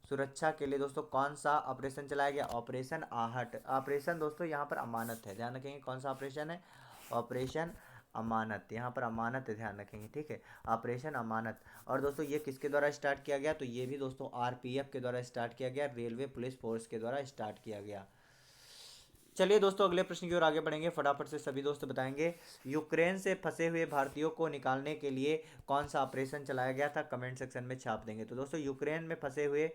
सुरक्षा के लिए दोस्तों कौन सा ऑपरेशन चलाया गया? ऑपरेशन आहट। ऑपरेशन दोस्तों यहाँ पर अमानत है, ध्यान रखेंगे कौन सा ऑपरेशन है? ऑपरेशन अमानत। यहाँ पर अमानत है, ध्यान रखेंगे, ठीक है, ऑपरेशन अमानत। और दोस्तों ये किसके द्वारा स्टार्ट किया गया? तो ये भी दोस्तों आरपीएफ के द्वारा स्टार्ट किया गया, रेलवे पुलिस फोर्स के द्वारा स्टार्ट किया गया। चलिए दोस्तों अगले प्रश्न की ओर आगे बढ़ेंगे, फटाफट से सभी दोस्त बताएंगे। यूक्रेन से फंसे हुए भारतीयों को निकालने के लिए कौन सा ऑपरेशन चलाया गया था, कमेंट सेक्शन में छाप देंगे। तो दोस्तों यूक्रेन में फंसे हुए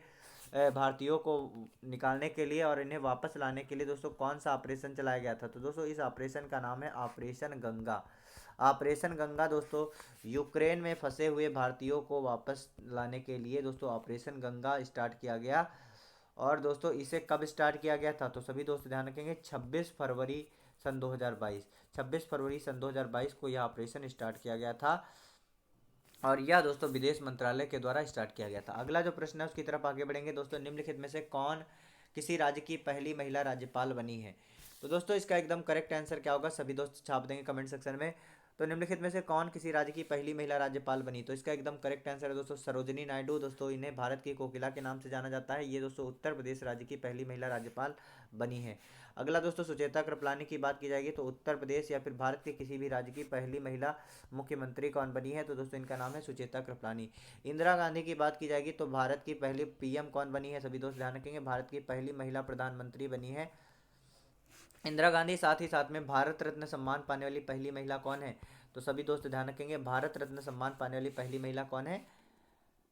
भारतीयों को निकालने के लिए और इन्हें वापस लाने के लिए दोस्तों कौन सा ऑपरेशन चलाया गया था, तो दोस्तों इस ऑपरेशन का नाम है ऑपरेशन गंगा। ऑपरेशन गंगा दोस्तों यूक्रेन में फंसे हुए भारतीयों को वापस लाने के लिए दोस्तों ऑपरेशन गंगा स्टार्ट किया गया। और दोस्तों इसे कब स्टार्ट किया गया था, तो सभी दोस्त ध्यान रखेंगे 26 फरवरी सन 2022, 26 फरवरी सन 2022 को यह ऑपरेशन स्टार्ट किया गया था और यह दोस्तों विदेश मंत्रालय के द्वारा स्टार्ट किया गया था। अगला जो प्रश्न है उसकी तरफ आगे बढ़ेंगे दोस्तों। निम्नलिखित में से कौन किसी राज्य की पहली महिला राज्यपाल बनी है, तो दोस्तों इसका एकदम करेक्ट आंसर क्या होगा, सभी दोस्त छाप देंगे कमेंट सेक्शन में। तो निम्नलिखित में से कौन किसी राज्य की पहली महिला राज्यपाल बनी, तो इसका एकदम करेक्ट आंसर है दोस्तों सरोजिनी नायडू। दोस्तों इन्हें भारत की कोकिला के नाम से जाना जाता है। ये दोस्तों उत्तर प्रदेश राज्य की पहली महिला राज्यपाल बनी है। अगला दोस्तों सुचेता कृपलानी की बात की जाएगी तो उत्तर प्रदेश या फिर भारत के किसी भी राज्य की पहली महिला मुख्यमंत्री कौन बनी है, तो दोस्तों इनका नाम है सुचेता कृपलानी। इंदिरा गांधी की बात की जाएगी तो भारत की पहली पीएम कौन बनी है, सभी दोस्त ध्यान रखेंगे भारत की पहली महिला प्रधानमंत्री बनी है इंदिरा गांधी। साथ ही साथ में भारत रत्न सम्मान पाने वाली पहली महिला कौन है, तो सभी दोस्त ध्यान रखेंगे भारत रत्न सम्मान पाने वाली पहली महिला कौन है,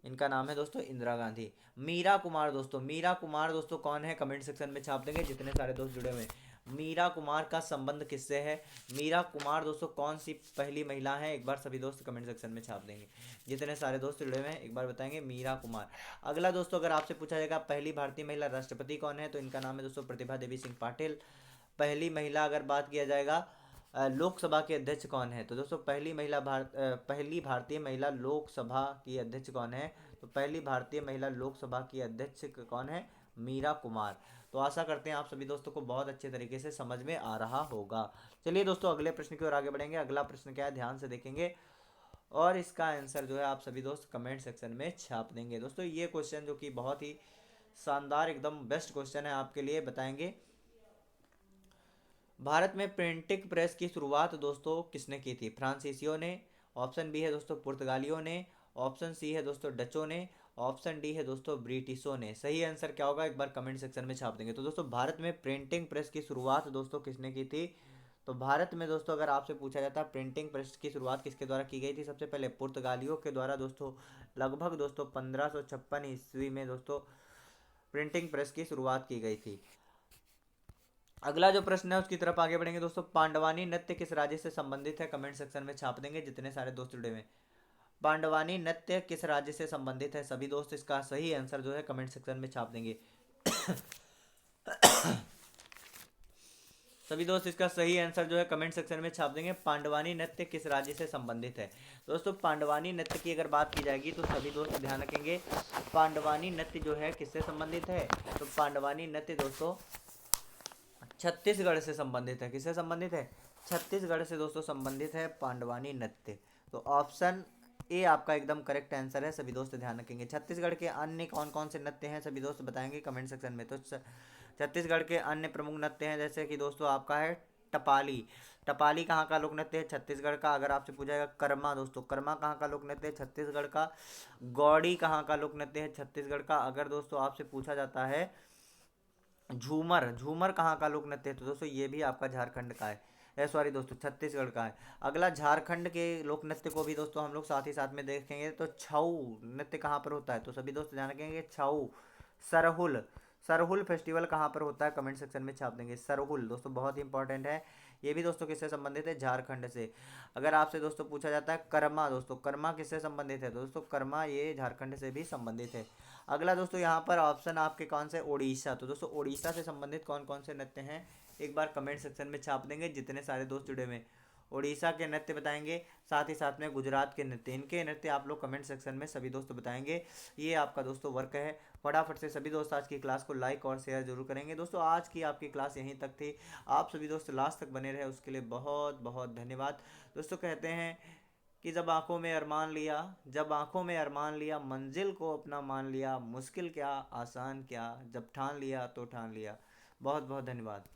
इनका नाम है दोस्तों इंदिरा गांधी। मीरा कुमार दोस्तों, मीरा कुमार दोस्तों कौन है, कमेंट सेक्शन में छाप देंगे जितने सारे दोस्त जुड़े हुए हैं। मीरा कुमार का संबंध किससे है, मीरा कुमार दोस्तों कौन सी पहली महिला है, एक बार सभी दोस्त कमेंट सेक्शन में छाप देंगे जितने सारे दोस्त जुड़े हुए हैं, एक बार बताएंगे मीरा कुमार। अगला दोस्तों अगर आपसे पूछा जाएगा पहली भारतीय महिला राष्ट्रपति कौन है, तो इनका नाम है दोस्तों प्रतिभा देवी सिंह पाटिल। पहली महिला अगर बात किया जाएगा लोकसभा के अध्यक्ष कौन है, तो दोस्तों पहली भारतीय महिला लोकसभा की अध्यक्ष कौन है, तो पहली भारतीय महिला लोकसभा की अध्यक्ष कौन है, मीरा कुमार। तो आशा करते हैं आप सभी दोस्तों को बहुत अच्छे तरीके से समझ में आ रहा होगा। चलिए दोस्तों अगले प्रश्न की ओर आगे बढ़ेंगे। अगला प्रश्न क्या है ध्यान से देखेंगे और इसका आंसर जो है आप सभी दोस्त कमेंट सेक्शन में छाप देंगे। दोस्तों ये क्वेश्चन जो कि बहुत ही शानदार एकदम बेस्ट क्वेश्चन है आपके लिए, बताएंगे भारत में प्रिंटिंग प्रेस की शुरुआत दोस्तों किसने की थी, फ्रांसीसियों ने, ऑप्शन बी है दोस्तों पुर्तगालियों ने, ऑप्शन सी है दोस्तों डचों ने, ऑप्शन डी है दोस्तों ब्रिटिशों ने। सही आंसर क्या होगा एक बार कमेंट सेक्शन में छाप देंगे। तो दोस्तों भारत में प्रिंटिंग प्रेस की शुरुआत दोस्तों किसने की थी, तो भारत में दोस्तों अगर आपसे पूछा जाता है प्रिंटिंग प्रेस की शुरुआत किसके द्वारा की गई थी, सबसे पहले पुर्तगालियों के द्वारा दोस्तों लगभग दोस्तों 1556 ईस्वी में दोस्तों प्रिंटिंग प्रेस की शुरुआत की गई थी। अगला जो प्रश्न है उसकी तरफ आगे बढ़ेंगे दोस्तों। पांडवानी नृत्य किस राज्य से संबंधित है, कमेंट सेक्शन में छाप देंगे जितने सारे दोस्त जुड़े हुए हैं। पांडवानी नृत्य किस राज्य से संबंधित है, सभी दोस्त इसका सही आंसर जो है कमेंट सेक्शन में छाप देंगे। सभी दोस्त इसका सही आंसर जो है कमेंट सेक्शन में छाप देंगे। पांडवानी नृत्य किस राज्य से संबंधित है, दोस्तों पांडवानी नृत्य की अगर बात की जाएगी तो सभी दोस्त ध्यान रखेंगे पांडवानी नृत्य जो है किससे संबंधित है, तो पांडवानी नृत्य दोस्तों छत्तीसगढ़ से संबंधित है। किससे संबंधित है, छत्तीसगढ़ से दोस्तों संबंधित है पांडवानी नृत्य। तो ऑप्शन ए आपका एकदम करेक्ट आंसर है, सभी दोस्त ध्यान रखेंगे। छत्तीसगढ़ के अन्य कौन कौन से नृत्य हैं सभी दोस्त बताएंगे कमेंट सेक्शन में। तो छत्तीसगढ़ के अन्य प्रमुख नृत्य हैं जैसे कि दोस्तों आपका है टपाली। टपाली कहाँ का लोक नृत्य है, छत्तीसगढ़ का। अगर आपसे पूछा जाएगा कर्मा दोस्तों, कर्मा कहाँ का लोक नृत्य है, छत्तीसगढ़ का। गौड़ी कहाँ का लोक नृत्य है, छत्तीसगढ़ का। अगर दोस्तों आपसे पूछा जाता है झूमर, झूमर कहाँ का लोक नृत्य है, तो दोस्तों ये भी आपका झारखंड का है, सॉरी दोस्तों छत्तीसगढ़ का है। अगला झारखंड के लोक नृत्य को भी दोस्तों हम लोग साथ ही साथ में देखेंगे। तो छऊ नृत्य कहाँ पर होता है, तो सभी दोस्त ध्यान रखेंगे छऊ। सरहुल, सरहुल फेस्टिवल कहाँ पर होता है, कमेंट सेक्शन में छाप देंगे। सरहुल दोस्तों बहुत ही इंपॉर्टेंट है, ये भी दोस्तों किससे संबंधित है, झारखंड से। अगर आपसे दोस्तों पूछा जाता है कर्मा दोस्तों, कर्मा किससे संबंधित है, दोस्तों कर्मा ये झारखंड से भी संबंधित है। अगला दोस्तों यहाँ पर ऑप्शन आपके कौन से, उड़ीसा। तो दोस्तों उड़ीसा से संबंधित कौन कौन से नृत्य हैं एक बार कमेंट सेक्शन में छाप देंगे जितने सारे दोस्त जुड़े हुए हैं। उड़ीसा के नृत्य बताएंगे, साथ ही साथ में गुजरात के नृत्य, इनके नृत्य आप लोग कमेंट सेक्शन में सभी दोस्त बताएंगे। ये आपका दोस्तों वर्क है। फटाफट से सभी दोस्त आज की क्लास को लाइक और शेयर जरूर करेंगे। दोस्तों आज की आपकी क्लास यहीं तक थी, आप सभी दोस्त लास्ट तक बने रहे उसके लिए बहुत बहुत धन्यवाद। दोस्तों कहते हैं कि जब आंखों में अरमान लिया, जब आंखों में अरमान लिया, मंजिल को अपना मान लिया, मुश्किल क्या आसान क्या, जब ठान लिया तो ठान लिया। बहुत बहुत धन्यवाद।